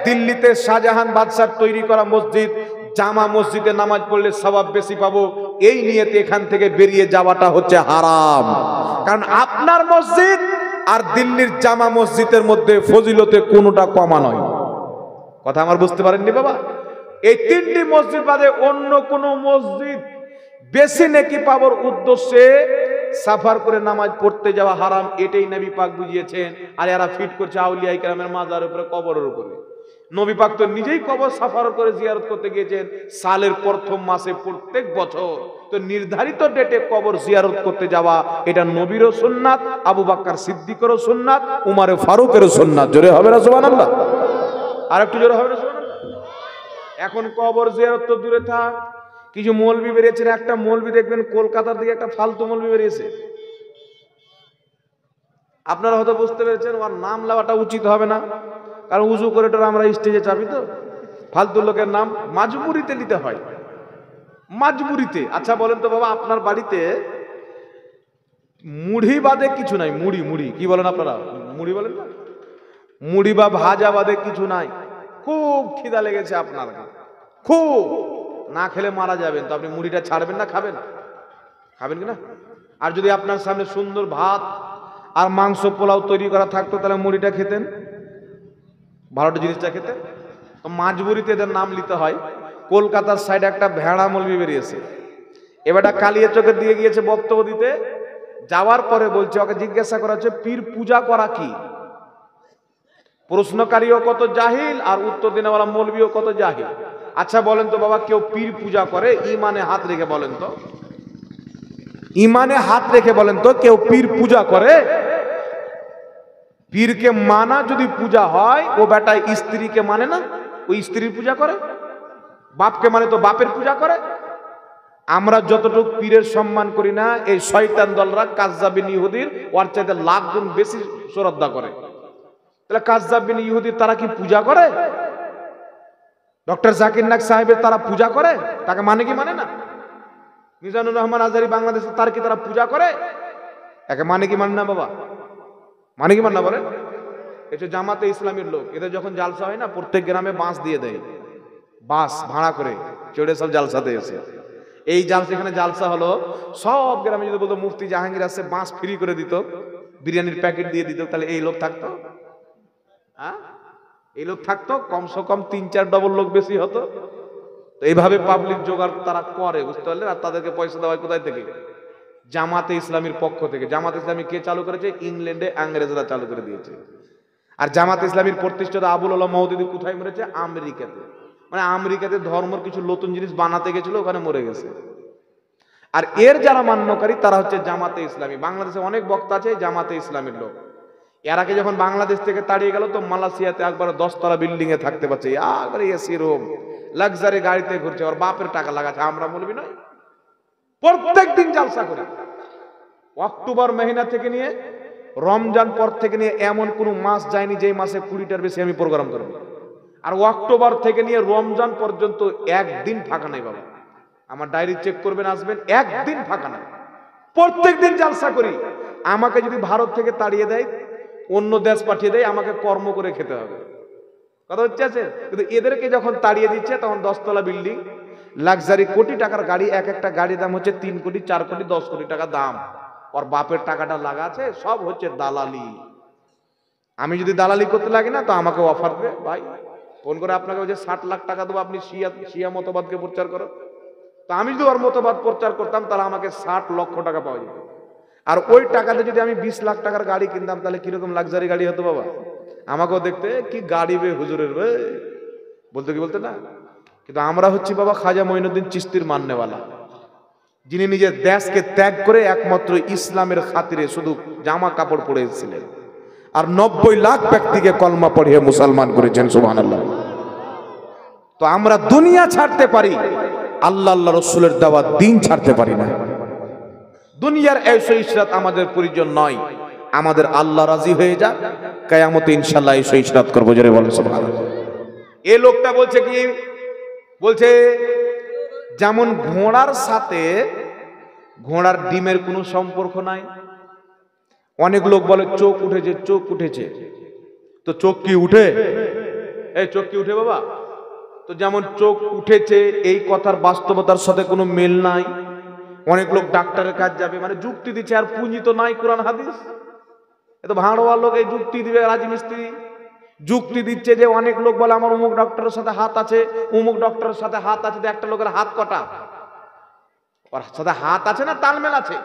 দিল্লিতে শাহজাহান বাদশার তৈরি করা মসজিদ, জামা মসজিদে নামাজ পড়লে সওয়াব বেশি পাবো, এই নিয়তে এখান থেকে বেরিয়ে যাওয়াটা হচ্ছে হারাম। কারণ আপনার মসজিদ আর দিল্লির জামা মসজিদের মধ্যে ফজিলতে কোনোটা কমা নয়। কথা আমার বুঝতে পারেননি বাবা? এই 3টি মসজিদ বাদে অন্য কোন মসজিদ বেশি নেকি পাওয়ার উদ্দেশ্যে সফর করে নামাজ পড়তে যাওয়া হারাম, এটাই নবী পাক বুঝিয়েছেন। আর এরা ফিট করছে আউলিয়া কেরামের মাজারের উপরে, কবরের উপরে। নবী পাক তো নিজেই কবর সফর করে জিয়ারত করতে গিয়েছেন সালের প্রথম মাসে প্রত্যেক বছর। তো নির্ধারিত ডেটে কবর জিয়ারত করতে যাওয়া, এটা নবীরও সুন্নাত, আবু বকর সিদ্দিকেরও সুন্নাত, উমর ফারুকেরও সুন্নাত। জোরে হবে না সুবহানাল্লাহ? আর একটু জোরে হবে না সুবহানাল্লাহ? এখন কবর জিয়ারত তো দূরে থাক, কিছু মৌলবি বেরিয়েছে। একটা মৌলবি দেখবেন কলকাতার দিকে একটা ফালতু মৌলবি বেরিয়েছে, আপনারা হয়তো বুঝতে পেরেছেন, ওর নাম নেওয়াটা উচিত হবে না, কারণ উজু করে তো আমরা স্টেজে চাপি। তো ফালতু লোকের নাম মাজবুরিতে নিতে হয়, মাজবুরিতে। আচ্ছা বলেন তো বাবা, আপনার বাড়িতে মুড়ি বাদে কিছু নাই? মুড়ি মুড়ি কি বলেন আপনারা? মুড়ি বলেন না? মুড়ি বা ভাজা বাদে কিছু নাই। খুব খিদা লেগেছে আপনার, খুব, না খেলে মারা যাবেন, তো আপনি মুড়িটা ছাড়বেন না? খাবেন? খাবেন কিনা? আর যদি আপনার সামনে সুন্দর ভাত আর মাংস পোলাও তৈরি করা থাকতো, তাহলে মুড়িটা খেতেন, ভালোটা জিনিসটা খেতেন। তো মাজবুরিতে এদের নাম নিতে হয়। কলকাতার সাইডে একটা ভেড়া মৌলবি বেরিয়েছে, এবারটা কালিয়া চোখের দিকে গিয়েছে বক্তব্য দিতে। যাওয়ার পরে বলছে, ওকে জিজ্ঞাসা করা হচ্ছে পীর পূজা করা কি? প্রশ্নকারীও কত জাহিল আর উত্তর দেনেওয়ালা মৌলবিও কত জাহিল। আচ্ছা বলেন তো বাবা, কেউ পীর পূজা করে ইমানে হাত রেখে বলেন তো, ইমানে হাত রেখে বলেন তো কেউ পীর পূজা করে? পীরকে মানা যদি পূজা হয়, ও বেটা স্ত্রীকে মানে না, ওই স্ত্রীর পূজা করে। বাপকে মানে তো বাপের পূজা করে। আমরা যতটুকু পীরের সম্মান করি না, এই শয়তান দলরা কাজ্জাবিন ইহুদির ওর চাইতে লাখ গুণ বেশি শ্রদ্ধা করে। তাহলে কাজ্জাবিন ইহুদির তারা কি পূজা করে? ডক্টর জাকির নায়েক সাহেবের তারা পূজা করে? তাকে মানে কি মানে না? মিজানুর রহমান আজহারী বাংলাদেশে তার কি তারা পূজা করে? একে মানে কি মানে না বাবা? মানে কি মানে না বলে? এটা জামাতে ইসলামের লোক, এদের যখন জালসা হয় না, প্রত্যেক গ্রামে বাঁশ দিয়ে দেয়, বাস ভাড়া করে চড়ে সব জালসাতে এসে। এই জালসা, এখানে জালসা হলো, সব গ্রামে যদি বলতো মুফতি জাহাঙ্গীর আসছে, বাঁশ ফ্রি করে দিত, বিরিয়ানির প্যাকেট দিয়ে দিত, তাহলে এই লোক থাকতো? হ্যাঁ, এই লোক থাকতো? কমসে কম 3-4 ডবল লোক বেশি হতো। তো এইভাবে পাবলিক জোগাড় তারা করে, বুঝতে পারলেন? আর তাদেরকে পয়সা দেওয়া কোথায় থেকে? জামাতে ইসলামীর পক্ষ থেকে। জামাতে ইসলামী কে চালু করেছে? ইংল্যান্ডে ইংরেজরা চালু করে দিয়েছে। আর জামাতে ইসলামীর প্রতিষ্ঠাতা আবুল আলম মওদুদি কোথায় মরেছে? আমেরিকাতে। মানে আমেরিকাতে ধর্মের কিছু নতুন জিনিস বানাতে গেছিল, ওখানে মরে গেছে। আর এর যারা মান্যকারী তারা হচ্ছে জামাতে ইসলামী। বাংলাদেশে অনেক বক্তা আছে জামাতে ইসলামীর লোক। এর আগে যখন বাংলাদেশ থেকে তাড়িয়ে গেল, তো মালয়েশিয়াতে একবার 10 তলা বিল্ডিং এ থাকতে পারছে, একবারে এসি রুম, লাক্সারি গাড়িতে ঘুরছে, ওর বাপের টাকা লাগাচ্ছে। আমরা বলবি নয়, প্রত্যেক দিন জালসা করি। অক্টোবর মহিনা থেকে নিয়ে রমজান পর থেকে নিয়ে এমন কোন মাস যায়নি যে মাসে 20টার বেশি আমি প্রোগ্রাম করব। আর অক্টোবর থেকে নিয়ে রমজান পর্যন্ত একদিন ফাঁকা নাই বাবা। আমার ডায়েরি চেক করবেন, আসবেন, একদিন ফাঁকা নাই, প্রত্যেক দিন জালসা করি। আমাকে যদি ভারত থেকে তাড়িয়ে দেয়, অন্য দেশ পাঠিয়ে দেয়, আমাকে কর্ম করে খেতে হবে, কথা হচ্ছে আছে। কিন্তু এদেরকে যখন তাড়িয়ে দিচ্ছে, তখন 10 তলা বিল্ডিং, লাক্সারি, কোটি টাকার গাড়ি, এক একটা গাড়ির দাম হচ্ছে 3 কোটি, 4 কোটি, 10 কোটি টাকা দাম। ওর বাপের টাকাটা লাগা আছে, সব হচ্ছে দালালি। আমি যদি দালালি করতে লাগি না, তো আমাকে অফার দেবে, ভাই ফোন করে আপনাকে ওই যে 60 লাখ টাকা দেবো, আপনি শিয়া মতবাদকে প্রচার করো। তো আমি যদি ওর মতবাদ প্রচার করতাম, তাহলে আমাকে 60 লক্ষ টাকা পাওয়া যেত। আর ওই টাকাতে যদি আমি 20 লাখ টাকার গাড়ি কিনতাম, তাহলে কিরকম লাক্সারি গাড়ি হতো বাবা। আমাকেও দেখতে কি গাড়ি বে হুজুরের বে, বলতে কি বলতে না। কিন্তু আমরা হচ্ছি বাবা খাজা মঈনুদ্দিন চিশতির মাননেওয়ালা, যিনি নিজের দেশকে ত্যাগ করে একমাত্র ইসলামের খাতিরে শুধু জামা কাপড় পরে এসেছিলেন, আর 90 লাখ ব্যক্তিকে কলমা পড়িয়ে মুসলমান করেছেন, সুবহানাল্লাহ। তো আমরা দুনিয়া ছাড়তে পারি, আল্লাহ রসুলের দেওয়া দিন ছাড়তে পারি না। দুনিয়ার এইসব ইশরাত আমাদের প্রয়োজন নয়, আমাদের আল্লাহ রাজি হয়ে যাক, কিয়ামতে ইনশাআল্লাহ এইসব ইশরাত করবো, জোরে বলেন সুবহানাল্লাহ। এই লোকটা বলছে কি? বলছে যেমন ঘোড়ার সাথে ঘোড়ার ডিমের কোনো সম্পর্ক নাই। অনেক লোক বলে চোখ উঠেছে, চোখ উঠেছে। তো চোখ কি উঠে? এই চোখ কি উঠে বাবা? তো যেমন চোখ উঠেছে, এই কথার বাস্তবতার সাথে কোনো মেল নাই। অনেক লোক ডাক্তারের কাজ যাবে, মানে যুক্তি দিচ্ছে, আর পুঁজি তো নাই কোরআন হাদিস। এত ভাঁড়োয়া লোক এই যুক্তি দিবে, রাজমিস্ত্রি যুক্তি দিচ্ছে যে অনেক লোক বলে আমার অমুক ডক্টরের সাথে হাত আছে, অমুক ডক্টরের সাথে হাত আছে। একটা লোকের হাত কটা? ওর সাথে হাত আছে না তালমেল আছে?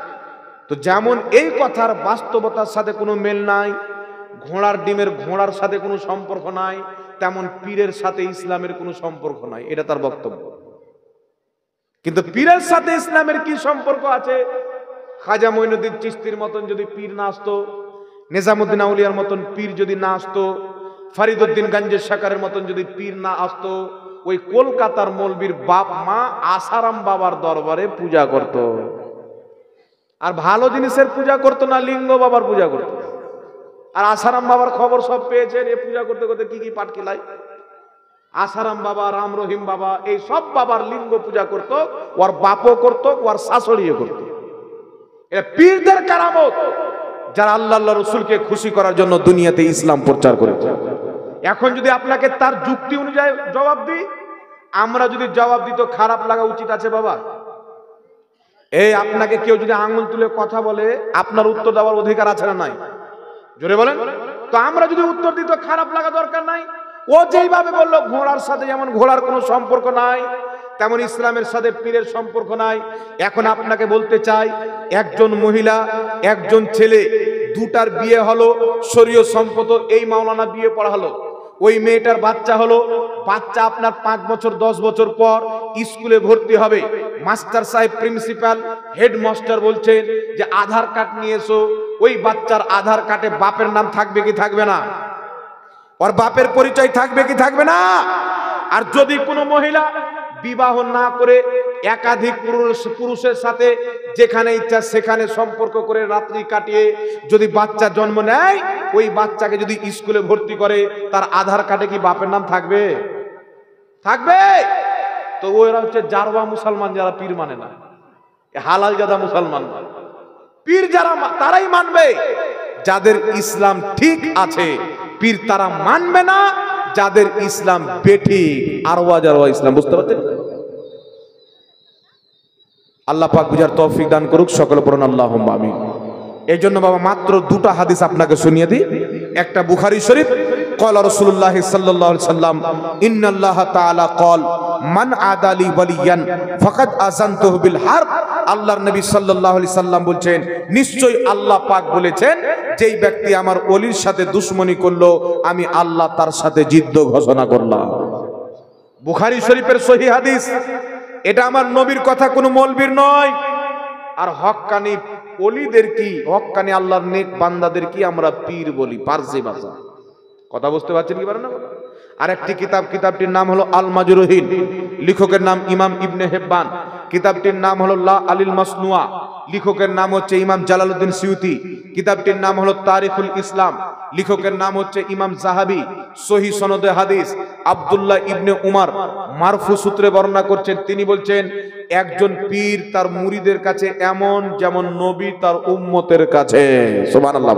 তো যেমন এই কথার বাস্তবতার সাথে কোনো মেল নাই, ঘোড়ার ডিমের ঘোড়ার সাথে কোনো সম্পর্ক নাই, তেমন পীরের সাথে ইসলামের কোনো সম্পর্ক নাই, এটা তার বক্তব্য। কিন্তু পীরের সাথে ইসলামের কি সম্পর্ক আছে? খাজা মঈনুদ্দিন চিশতির মতন যদি পীর না আসতো, নিজামুদ্দিন আউলিয়ার মতন পীর যদি না আসতো, ফরিদউদ্দিন গঞ্জের শাকারের মতন যদি পীর না আসতো, ওই কলকাতার মৌলবীর বাপ মা আসারাম বাবার দরবারে পূজা করত, আর ভালো জিনিসের পূজা করতো না, লিঙ্গ বাবার পূজা করতো। আর আসারাম বাবার খবর সব পেয়েছেন, এ পূজা করতে করতে কি কি পাট কিলাই। আসারাম বাবা, রাম রহিম বাবা, এই সব বাবার লিঙ্গ পূজা করত, ওর বাপও করত, ওর শাশুড়িও করত। এটা পীরদের কারামত, যারা আল্লাহ রসুলকে খুশি করার জন্য দুনিয়াতে ইসলাম প্রচার করেছে। এখন যদি আপনাকে তার যুক্তি অনুযায়ী জবাব দিই, আমরা যদি জবাব দিই তো খারাপ লাগা উচিত আছে বাবা? এই আপনাকে কেউ যদি আঙুল তুলে কথা বলে, আপনার উত্তর দেওয়ার অধিকার আছে না নাই? জোরে বলেন। তো আমরা যদি উত্তর দিই তো খারাপ লাগা দরকার নাই। ও যেইভাবে বললো ঘোড়ার সাথে যেমন ঘোড়ার কোনো সম্পর্ক নাই, তেমন ইসলামের সাথে পীরের সম্পর্ক নাই। এখন আপনাকে বলতে চাই, একজন মহিলা, একজন ছেলে, দুটার বিয়ে হলো, শরীয়ত সম্মত এই মাওলানা বিয়ে পড়া হলো, ওই মেয়েটার বাচ্চা হলো, বাচ্চা আপনার 5 বছর 10 বছর পর স্কুলে ভর্তি হবে, মাস্টার সাহেব প্রিন্সিপাল হেডমাস্টার বলছেন যে আধার কার্ড নিয়ে এসো, ওই বাচ্চার আধার কার্ডে বাপের নাম থাকবে কি থাকবে না? ওর বাপের পরিচয় থাকবে কি থাকবে না? আর যদি কোনো মহিলা বিবাহ না করে একাধিক পুরুষের সাথে যেখানে ইচ্ছা সেখানে সম্পর্ক করে রাত্রি কাটিয়ে যদি বাচ্চা জন্ম নেয়, ওই বাচ্চাকে যদি স্কুলে ভর্তি করে তার আধার কার্ডে কি বাপের নাম থাকবে? থাকবে। তো ওরা হচ্ছে জারওয়া মুসলমান, যারা পীর মানে না, হালাল জাদা মুসলমান। পীর যারা তারাই মানবে যাদের ইসলাম ঠিক আছে, পীর তারা মানবে না যাদের ইসলাম বেঠিক, আরওয়া জারওয়া ইসলাম। বুঝতে পারছেন? আল্লাহ পাক বুঝার তৌফিক দান করুক, সকলে পড়ুন আল্লাহুম্মা আমিন। এই জন্য বাবা মাত্র দুটা হাদিস আপনাকে শুনিয়ে দিই। একটা বুখারী শরীফ, ক্বালা রাসূলুল্লাহ সাল্লাল্লাহু আলাইহি সাল্লাম ইন্নাল্লাহা তাআলা ক্বাল মান আদালি ওয়ালিয়ান ফাকাদ আযানতুহু বিল হারব। আল্লাহর নবী সাল্লাল্লাহু আলাইহি সাল্লাম বলছেন, নিশ্চয়ই আল্লাহ পাক বলেছেন, যেই ব্যক্তি আমার ওলির সাথে দুশমনি করলো আমি আল্লাহ তার সাথে যুদ্ধ ঘোষণা করলাম। বুখারী শরীফের সহিহ হাদিস। এটা আমার নবীর কথা, কোনো মৌলবীর নয়। আর হক্কানি ওলিদের কি, হক্কানি আল্লাহর নেক বান্দাদের কি আমরা পীর বলি, পারসি ভাষা। কথা বুঝতে পারছেন কি পারেন না? আর একটি কিতাবটির নাম হলো আল মাজরুহিন, লেখকের নাম ইমাম ইবনে হিব্বান। কিতাবটির নাম হলো লা আলিল মাসনুয়া, লেখকের নাম হচ্ছে ইমাম জালালউদ্দিন সিউতি। কিতাবটির নাম হলো তারিখুল ইসলাম, লেখকের নাম হচ্ছে ইমাম জাহাবি। সহিহ সনদে হাদিস, আব্দুল্লাহ ইবনে উমর মারফু সূত্রে বর্ণনা করছেন, তিনি বলছেন, একজন পীর তার মুরিদের কাছে এমন যেমন নবী তার উম্মতের কাছে। সুবহানাল্লাহ।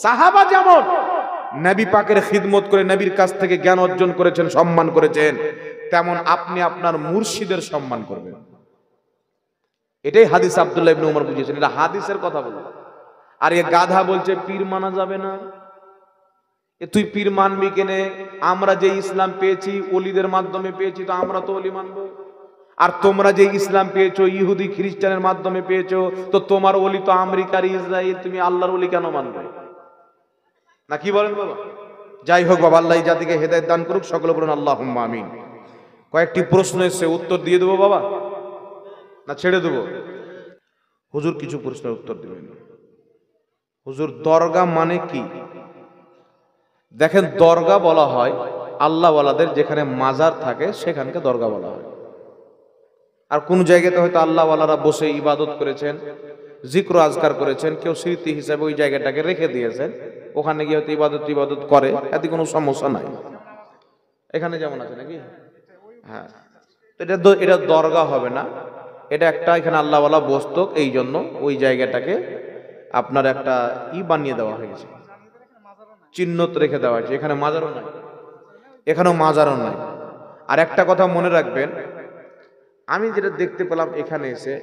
সাহাবা যেমন নবী পাকের খিদমত করে নবীর কাছ থেকে জ্ঞান অর্জন করেছেন, সম্মান করেছেন, তেমন আপনি আপনার মুর্শিদের সম্মান করবেন। এটাই হাদিস আব্দুল্লাহ ইবনে উমর বুঝিয়েছেন। এটা হাদিসের কথা বলে। আর এ গাধা বলছে পীর মানা যাবে না। এ তুই পীর মানবি কেনে? আমরা যে ইসলাম পেয়েছি ওলিদের মাধ্যমে পেয়েছি, তো আমরা তো ওলি মানবো। আর তোমরা যে ইসলাম পেয়েছো ইহুদি খ্রিস্টানের মাধ্যমে পেয়েছো, তো তোমার ওলি তো আমেরিকার ইসরায়েল, তুমি আল্লাহর ওলি কেন মানবে? না কি বলেন বাবা? যাই হোক বাবা, আল্লাহ এই জাতিকে হেদায়েত দান করুক, সকলে বলুন আল্লাহুম্মা আমিন। কয়েকটি প্রশ্ন এসেছে, উত্তর দিয়ে দেবো বাবা না ছেড়ে দেবো? হুজুর কিছু প্রশ্নের উত্তর দিবেন। হুজুর দরগা মানে কি? দেখেন, দরগা বলা হয় আল্লাহওয়ালাদের যেখানে মাজার থাকে সেখানকে দরগা বলা হয়। আর কোন জায়গাতে হয়তো আল্লাহওয়ালারা বসে ইবাদত করেছেন, জিক্র আজকার করেছেন, কেউ স্মৃতি হিসাবে ওই জায়গাটাকে রেখে দিয়েছেন, ওখানে গিয়ে হয়তো ইবাদত করে, এতে কোনো সমস্যা নাই। এখানে যেমন আছে নাকি? হ্যাঁ, এটা দরগা হবে না, এটা একটা এখানে আল্লাহওয়ালা বসতো, এই জন্য ওই জায়গাটাকে আপনার একটা বানিয়ে দেওয়া হয়েছে, চিহ্নত রেখে দেওয়া হয়েছে। এখানে মাজারও নাই, এখানেও মাজারও নাই। আর একটা কথা মনে রাখবেন, আমি যেটা দেখতে পেলাম এখানে এসে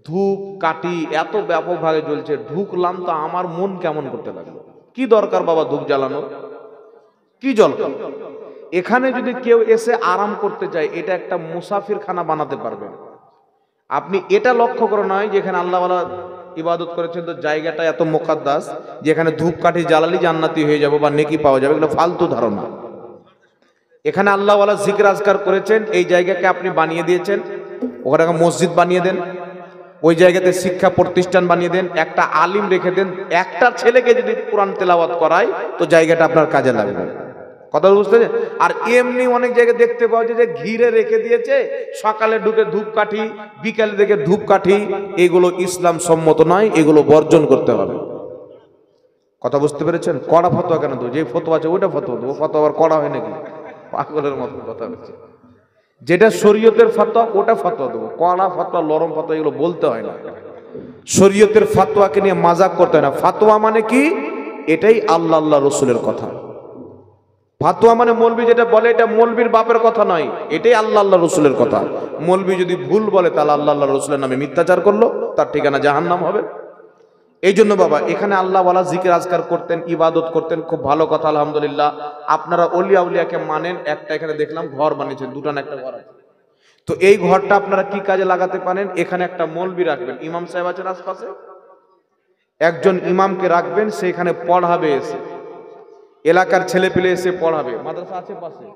ধূপ কাঠি এত ব্যাপকভাবে জ্বলছে, ঢুকলাম তো আমার মন কেমন করতে লাগলো। কি দরকার বাবা ধূপ জ্বালানোর? কি দরকার? এখানে যদি কেউ এসে আরাম করতে চায়, এটা একটা মুসাফির খানা বানাতে পারবেন আপনি। এটা লক্ষ্য করে নয় যে এখানে আল্লাহওয়ালা ইবাদত করেছেন তো জায়গাটা এত মুকাদ্দাস, যেখানে ধূপ কাঠি জ্বালালি জান্নাতি হয়ে যাবে বা নেকি পাওয়া যাবে, এগুলো ফালতু ধারণা। এখানে আল্লাহওয়ালা জিকির আজকার করেছেন, এই জায়গাকে আপনি বানিয়ে দিয়েছেন, ওখানে মসজিদ বানিয়ে দেন, ওই জায়গাতে শিক্ষা প্রতিষ্ঠান বানিয়ে দেন, একটা আলিম রেখে দেন, একটা ছেলেকে যদি কোরআন তেলাওয়াত করায় তো জায়গাটা আপনার কাজে লাগবে। কথা বুঝতে? আর এমনি অনেক জায়গায় দেখতে পাওয়া যায় যে ঘিরে রেখে দিয়েছে, সকালে ঢুকে ধূপকাঠি, বিকালে দেখে ধূপকাঠি। এগুলো ইসলাম সম্মত নয়, এগুলো বর্জন করতে হবে। কথা বুঝতে পেরেছেন? কড়া ফতোয়া কেন দেবো? যে ফতোয়া আছে ওইটা ফতোয়া দেবো। ফতোয়া আবার কড়া হয় নাকি? পাগলের মতো কথা হচ্ছে। যেটা শরীয়তের ফতোয়া ওটা ফতোয়া দেবো, কড়া ফতোয়া লরম ফতোয়া এগুলো বলতে হয় না। শরীয়তের ফতোয়াকে নিয়ে মাজাক করতে হয় না। ফতোয়া মানে কি? এটাই আল্লাহ রসুলের কথা। ফাতোয়া মানে মৌলবি যেটা বলে এটা মৌলবির বাপের কথা নয়, এটাই আল্লাহ রসুলের কথা। মৌলবি যদি ভুল বলে তাহলে আল্লাহ রসুলের নামে মিথ্যাচার করলো, তার ঠিকানা জাহান্নাম হবে। এই জন্য বাবা এখানে আল্লাহওয়ালা জিকির আজকার করতেন, ইবাদত করতেন, খুব ভালো কথা, আলহামদুলিল্লাহ। আপনারা অলিয়া উলিয়াকে মানেন। একটা এখানে দেখলাম ঘর বানিয়েছেন, দুটো না একটা ঘর আছে, তো এই ঘরটা আপনারা কি কাজে লাগাতে পারেন? এখানে একটা মৌলবি রাখবেন, ইমাম সাহেব আছেন আশপাশে, একজন ইমামকে রাখবেন, সে এখানে পড়াবে, এসে এলাকার ছেলে পেলে এসে পড়াবে। মাদ্রাসা আছে পাশে,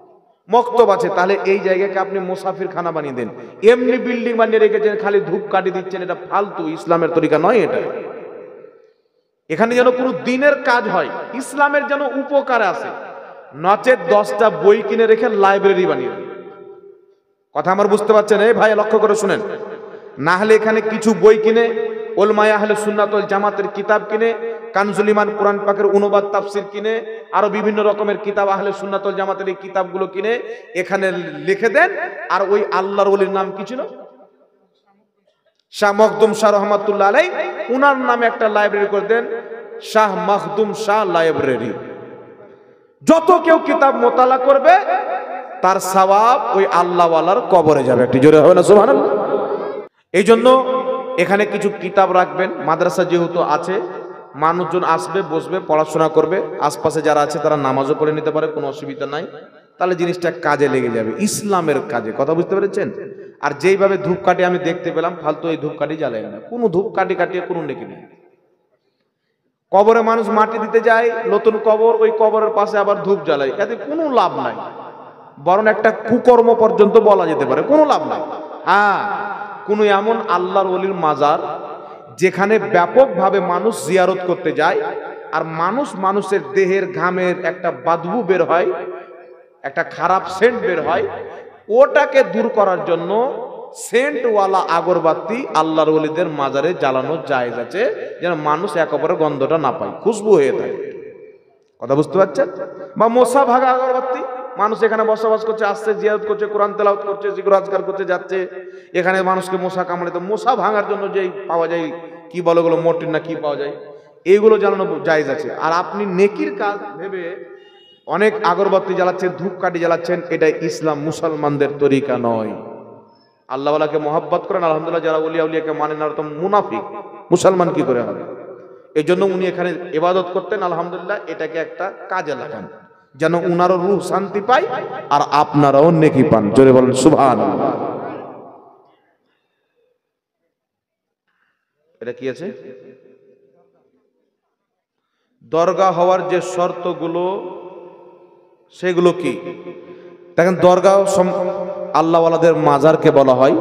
মক্তব আছে, তাহলে এই জায়গাকে আপনি মুসাফির খানা বানিয়ে দেন। এমনি বিল্ডিং বানিয়ে রেখেছেন, খালি ধূপ কাটি দিচ্ছেন, এটা ফালতু, ইসলামের তরিকা নয় এটা। এখানে যেন কোনো দিনের কাজ হয়, ইসলামের যেন উপকার আছে, নচেত 10টা বই কিনে রেখে লাইব্রেরি বানিয়ে দেন। কথা আমার বুঝতে পারছেন? এই ভাই লক্ষ্য করে শুনেন, না হলে এখানে কিছু বই কিনে, ওলমায়ে আহলে সুন্নাত ওয়াল জামাতের কিতাব কিনে, কানজুল ইমান কোরআন পাকের অনুবাদ তাফসীর কিনে, আরো বিভিন্ন রকমের কিতাব আহলে সুন্নাত ওয়াল জামাতের এই কিতাবগুলো কিনে এখানে লিখে দেন। আর ওই আল্লাহর ওলির নাম কি ছিল? শাহ মখদুম শাহ রহমাতুল্লাহ আলাইহি, উনার নামে একটা লাইব্রেরি করে দেন, শাহ মখদুম শাহ লাইব্রেরি। যত কেউ কিতাব মোতালা করবে তার সওয়াব ওই আল্লাহওয়ালার কবরে যাবে। একটি জোরে হবে না সুবহানাল্লাহ? এই জন্য এখানে কিছু কিতাব রাখবেন। মাদ্রাসা যেহেতু আছে, মানুষজন আসবে, বসবে, পড়াশোনা করবে, আশপাশে যারা আছে তারা নামাজও পড়ে নিতে পারে, কোনো অসুবিধা নাই। তাহলে জিনিসটা কাজে লেগে যাবে, ইসলামের কাজে। কথা বুঝতে পেরেছেন? আর যেইভাবে ধূপকাঠি আমি দেখতে পেলাম, ফালতু এই ধূপকাঠি জ্বালায় না, কোনো ধূপকাঠি কাটিয়ে কোনো নেকি নেই। কবরে মানুষ মাটি দিতে যায়, নতুন কবর, ওই কবরের পাশে আবার ধূপ জ্বালায়, এতে কোনো লাভ নাই, বরং একটা কুকর্ম পর্যন্ত বলা যেতে পারে, কোনো লাভ নাই। হ্যাঁ, কোনো এমন আল্লাহর ওলির মাজার যেখানে ব্যাপকভাবে মানুষ জিয়ারত করতে যায়, আর মানুষের দেহের ঘামের একটা বাদবু বের হয়, একটা খারাপ সেন্ট বের হয়, ওটাকে দূর করার জন্য সেন্টওয়ালা আগরবাতি আল্লাহর ওলিদের মাজারে জ্বালানো জায়েজ আছে, যেন মানুষ একেবারে গন্ধটা না পায়, খুশবু হয়ে থাকে। কথা বুঝতে পারছেন? বা মশা ভাগা আগরবাতি, মানুষ এখানে বসবাস করছে, আসছে, জিয়ারত করছে, কোরআন তেলাওয়াত করছে, জিকির আজকার করতে যাচ্ছে, এখানে মানুষকে মশা কামড়ে, তো মশা ভাঙার জন্য যেই পাওয়া যায়, কি বলে ওগুলো, মর্টিন না কি পাওয়া যায়, এইগুলো জ্বালানো জায়েজ আছে। আর আপনি নেকির কাজ ভেবে অনেক আগরবাতি জ্বালাচ্ছেন, ধূপকাঠি জ্বালাচ্ছেন, এটা ইসলাম মুসলমানদের তরিকা নয়। আল্লাহওয়ালাকে মহব্বত করেন, আলহামদুলিল্লাহ, যারা ওলিয়া উলিয়াকে মানেন না তো মুনাফিক, মুসলমান কি করে হবে? এই জন্য উনি এখানে ইবাদত করতেন, আলহামদুলিল্লাহ, এটাকে একটা কাজে লাগান, যেন উনারও রূহ শান্তি পায় আর আপনারাও নেকি পান। জোরে বলেন সুবহানাল্লাহ। এটা কি আছে? দরগা হওয়ার যে শর্তগুলো, সেগুলো কি? দেখেন, দরগা আল্লাহওয়ালাদের মাজারকে বলা হয়,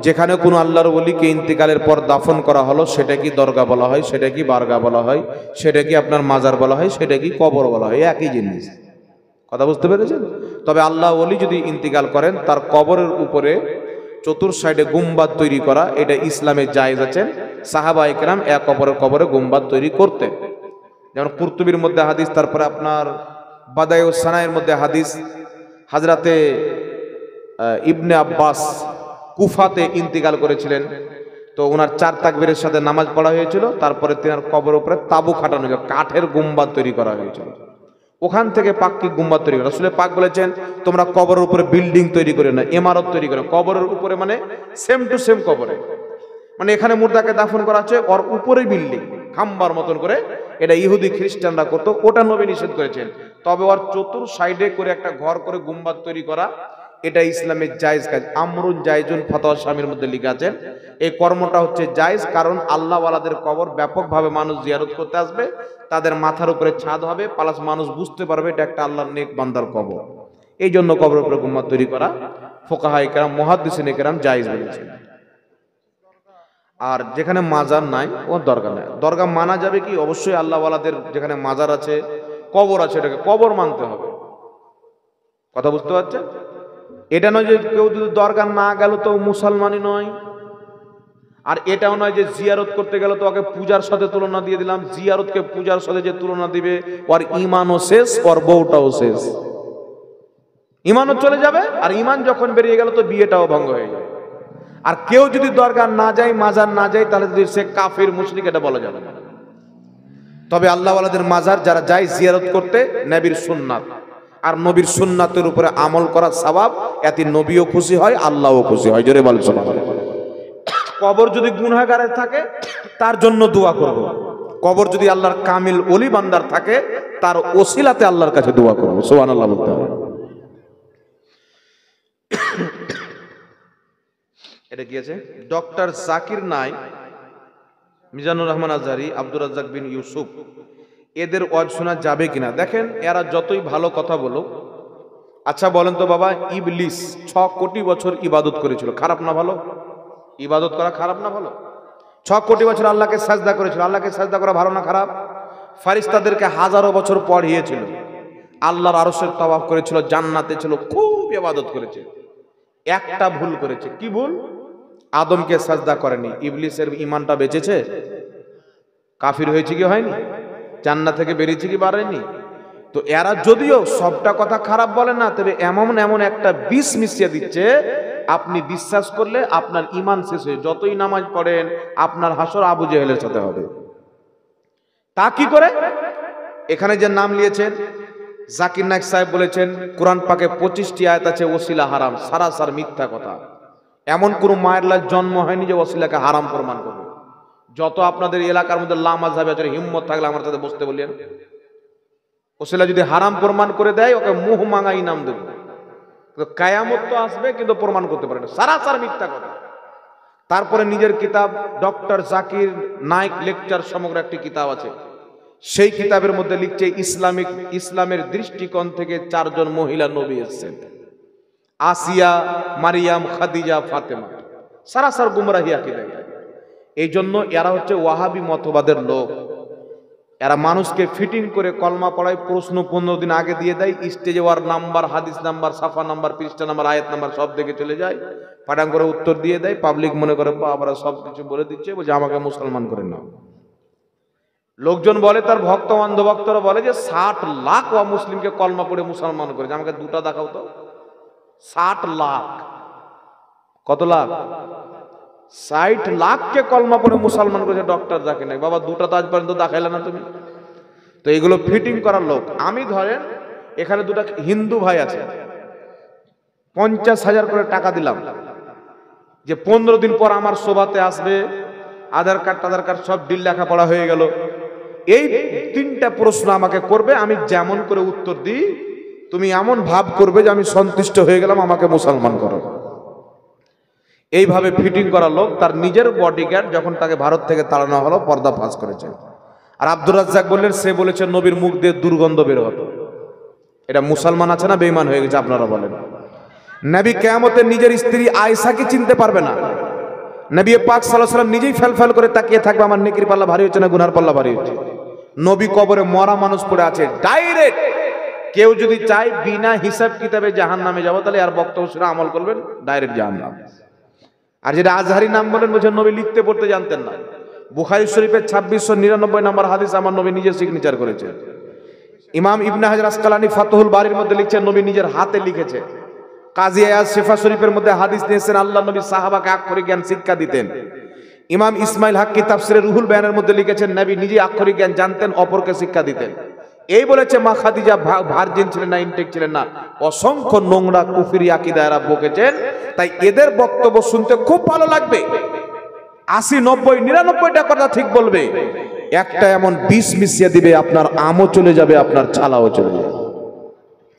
যেখানে কোনো আল্লাহর ওলিকে ইন্তেকালের পর দাফন করা হলো, সেটা কি দরগা বলা হয়, সেটা কি বারগা বলা হয়, সেটা কি আপনার মাজার বলা হয়, সেটা কি কবর বলা হয়, একই জিনিস। কথা বুঝতে পেরেছেন? তবে আল্লাহ ওলি যদি ইন্তেকাল করেন, তার কবরের উপরে চতুর সাইডে গুম্বাদ তৈরি করা, এটা ইসলামে জায়েজ আছেন। সাহাবায়ে কেরাম এক অপরের কবরে গুম্বাদ তৈরি করতেন, যেমন কুরতুবীর মধ্যে হাদিস, তারপরে আপনার বাদায়ুস সানায়ের মধ্যে হাদিস, হযরতে ইবনে আব্বাস কুফাতে ইন্তেকাল করেছিলেন, তো ওনার 4 তাকবীরের সাথে নামাজ পড়া হয়েছিল, তারপরে তিনার কবরের উপরে তাবু খাটানো হয়েছিল, কাঠের গুম্বাদ তৈরি করা হয়েছিল, ওখান থেকে পাক্কি গুম্বাদ তৈরি করা। রাসূল পাক বলেছেন, তোমরা কবরের উপরে বিল্ডিং তৈরি করে না, ইমারত তৈরি করে, কবরের উপরে মানে সেম টু সেম কবরে, মানে এখানে মুর্দাকে দাফন করা আছে, ওর উপরে বিল্ডিং খাম্বার মতন করে, এটা ইহুদি খ্রিস্টানরা করতো, ওটা নবী নিষেধ করেছেন। তবে ওর চতুর সাইডে করে একটা ঘর করে গুম্বাদ তৈরি করা, এটা ইসলামের জায়েজ কাজ। আমরুন জায়েজুন ফাতোয়া শামির মধ্যে লিখা আছে, এই কর্মটা হচ্ছে জায়েজ, কারণ আল্লাহওয়ালাদের কবর ব্যাপকভাবে মানুষ জিয়ারত করতে আসবে, তাদের মাথার উপরে ছাদ হবে, প্লাস মানুষ বুঝতে পারবে এটা একটা আল্লাহর নেক বান্দার কবর। এই জন্য কবরের উপরে গুম্বাদ তৈরি করা ফুকাহায়ে কেরাম, মুহাদ্দিসিনে কেরাম জায়েজ বলেছেন। আর যেখানে মাজার নাই, ও দরগা নাই। দরগা মানা যাবে কি? অবশ্যই আল্লাহওয়ালাদের যেখানে মাজার আছে, কবর আছে, এটাকে কবর মানতে হবে। কথা বুঝতে পারছেন? এটা নয় যে কেউ যদি দরগা না গেল তো মুসলমানই নয়, আর এটাও নয় যে জিয়ারত করতে গেল তো ওকে পূজার সাথে তুলনা দিয়ে দিলাম। জিয়ারতকে পূজার সাথে যে তুলনা দিবে, ওর ঈমানও শেষ, ওর বউটাও শেষ, ঈমানও চলে যাবে, আর ঈমান যখন বেরিয়ে গেল তো বিয়েটাও ভঙ্গ হয়ে যাবে। আর কেউ যদি দরগা না যায়, মাজার না যায়, তাহলে যদি সে কাফির মুশরিক, এটা বলা যাবে না। তবে আল্লাহওয়ালাদের মাজার যারা যায় জিয়ারত করতে, নবীর সুন্নাত, আর নবীর সুন্নাতের উপরে আমল করার সওয়াব, এতে নবীও খুশি হয়, আল্লাহও খুশি হয়। জোরে বল সুবহানাল্লাহ। কবর যদি গুনাহগারের থাকে, তার জন্য দোয়া করব। কবর যদি আল্লাহর কামিল ওলি বান্দার থাকে, তার ওসিলাতে আল্লাহর কাছে দোয়া করব। সুবহানাল্লাহ বলতে হবে। এটা কি আছে? ডক্টর জাকির নাইক, মিজানুর রহমান আজহারি, আব্দুর রাজ্জাক বিন ইউসুফ, এদের ওয়াজ শোনা যাবে কিনা? দেখেন, এরা যতই ভালো কথা বলো, আচ্ছা বলেন তো বাবা, ইবলিস 6 কোটি বছর ইবাদত করেছিল, খারাপ না ভালো? ইবাদত করা খারাপ না ভালো? 6 কোটি বছর আল্লাহকে সাজদা করেছিল, আল্লাহকে সাজদা করা ভালো না খারাপ? ফারিস্তাদেরকে হাজারো বছর পড়িয়েছিল, আল্লাহর আরশের তওয়াফ করেছিল, জান্নাতে ছিল, খুব ইবাদত করেছে। একটা ভুল করেছে। কি ভুল? আদমকে সাজদা করেনি। ইবলিসের ঈমানটা বেঁচেছে? কাফির হয়েছে কি হয়নি? জান্নাত থেকে বেরিয়েছে কি বাড়েনি? তো এরা যদিও সবটা কথা খারাপ বলে না, তবে এমন এমন একটা বিষ মিশিয়ে দিচ্ছে, আপনি বিশ্বাস করলে আপনার ঈমান শেষ হয়ে, যতই নামাজ পড়েন আপনার হাসর আবু জেহেলের সাথে হবে। তা কি করে? এখানে যে নাম নিয়েছেন জাকির নায়েক সাহেব বলেছেন কোরআন পাকে 25টি আয়াত আছে ওসিলা হারাম, সারাসার মিথ্যা কথা। এমন কোন মায়ের লাল জন্ম হয়নি যে ওসিলাকে হারাম প্রমাণ করবে। যত আপনাদের এলাকার মধ্যে লামাযহাব আছে, হিম্মত থাকলে আমার সাথে বসতে বললেন, ওসিলা যদি হারাম প্রমাণ করে দেয় ওকে মুহ মাঙ্গা ইনাম দেব। কায়ামত তো আসবে কিন্তু প্রমাণ করতে পারে না, সারাসার মিথ্যা কথা। তারপরে নিজের কিতাব ডক্টর জাকির নায়েক লেকচার সমগ্র একটি কিতাব আছে, সেই কিতাবের মধ্যে লিখছে ইসলামের দৃষ্টিকোণ থেকে 4 জন মহিলা নবী এসেছেন, আসিয়া, মারিয়াম, খাদিজা, ফাতেমা। সারাসার গুমরাহি আকীদা। এই জন্য এরা হচ্ছে ওয়াহাবি মতবাদের লোক। এরা মানুষকে ফিটিং করে কলমা পড়ায়, প্রশ্ন 15 দিন আগে দিয়ে দেয়, স্টেজে ওয়ার নাম্বার, হাদিস নাম্বার, সাফা নাম্বার, পৃষ্ঠা নাম্বার, আয়াত নাম্বার সব দেখে চলে যায়, পাঠান করে উত্তর দিয়ে দেয়। পাবলিক মনে করে আমরা সব কিছু বলে দিচ্ছে, বলছে আমাকে মুসলমান করে নাও। লোকজন বলে, তার ভক্ত অন্ধভক্তরা বলে যে 60 লাখ মুসলিমকে কলমা পড়ে মুসলমান করেছে। আমাকে দুটা দেখাও তো। 60 লাখ। কত লাখ? 60 লাখকে কলমা পড়ে মুসলমান করেছে ডক্টর জাকির নায়েক। বাবা দুটা তো আজ পর্যন্ত দেখাইলে না তুমি। তো এগুলো ফিটিং করার লোক। আমি ধরেন এখানে দুটা হিন্দু ভাই আছে, 50,000 করে টাকা দিলাম যে 15 দিন পর আমার সভাতে আসবে, আধার কার্ড সব ডিল লেখাপড়া হয়ে গেল, এই 3টা প্রশ্ন আমাকে করবে, আমি যেমন করে উত্তর দিই তুমি এমন ভাব করবে যে আমি সন্তুষ্ট হয়ে গেলাম, আমাকে মুসলমান করো। এইভাবে ফিটিং করা লোক তার নিজের বডিগার্ড যখন তাকে ভারত থেকে তাড়ানো হলো পর্দা ফাঁস করেছে। আর আব্দুর রাজ্জাক বললেন সে বলেছে নবীর মুখ দিয়ে দুর্গন্ধ বের হতো। এটা মুসলমান আছে না বেঈমান হয়ে গেছে? আপনারা বলেন। নবী কিয়ামতে নিজের স্ত্রী আয়েশাকে চিনতে পারবে না। নবী পাক সাল্লাল্লাহু আলাইহি ওয়াসাল্লাম নিজেই ফেলফেল করে তাকিয়ে থাকবে, আমার নেকির পাল্লা ভারী হচ্ছে না গুনার পাল্লা ভারী হচ্ছে। নবী কবরে মরা মানুষ পড়ে আছে, ডাইরেক্ট কেউ যদি চায় বিনা হিসাব কিতাবে জাহান্নামে যাব, তাহলে আর বক্তব্য শুনে আমল করবেন, ডাইরেক্ট জাহান্নাম। আর যেটা আজহারি নাম বলেন, বলছেন নবী লিখতে পড়তে জানতেন না। বুখারী শরীফের 2699 নম্বর হাদিস আমার নবী নিজে সিগনেচার করেছে। ইমাম ইবনে হাজার আসকালানি ফাতহুল বারির মধ্যে লিখছেন নবী নিজের হাতে লিখেছে। কাজী আয়াজ শিফা শরীফের মধ্যে হাদিস নিয়েছেন আল্লাহ নবী সাহাবাকে আক্ষরিক জ্ঞান শিক্ষা দিতেন। ইমাম ইসমাইল হাক্কি তাফসিরে রুহুল বায়ানের মধ্যে লিখেছেন নবী নিজে আক্ষরিক জ্ঞান জানতেন, অপরকে শিক্ষা দিতেন। এই বলেছে মা খাদিজা ভার্জিন ছিলেন না, ইনটেক ছিলেন না। অসংখ্য নোংরা কুফরি আকীদা এরা বকেছেন। তাই এদের বক্তব্য শুনতে খুব ভালো লাগবে, 80, 90, 99টা কথা ঠিক বলবে, একটা এমন বিষ মিশিয়ে দিবে আপনার আমও চলে যাবে, আপনার ছালাও চলে যাবে।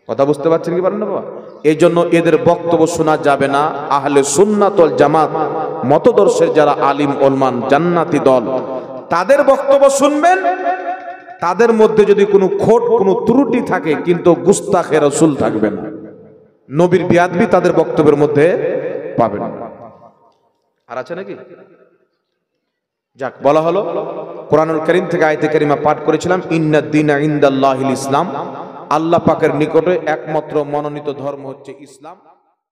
কথা বুঝতে পারছেন কি পারেন না বাবা? এই জন্য এদের বক্তব্য শোনা যাবে না। আহলে সুন্নাত ওয়াল জামাত মতদর্শের যারা আলিম ওলমান জান্নাতি দল, তাদের বক্তব্য শুনবেন। তাদের মধ্যে যদি কোনো খোট কোনো ত্রুটি থাকে, কিন্তু গুস্তাখে রাসূল থাকবে না, নবীর বিয়াদবি তাদের বক্তব্যের মধ্যে পাবেন না। আর আছে নাকি? যাক, বলা হলো কোরআনুল কারীম থেকে আয়াতে কারিমা পাঠ করেছিলাম, ইন্নাদ দীনা ইনদাল্লাহিল ইসলাম। আল্লাহ পাকের নিকটে একমাত্র মনোনীত ধর্ম হচ্ছে ইসলাম।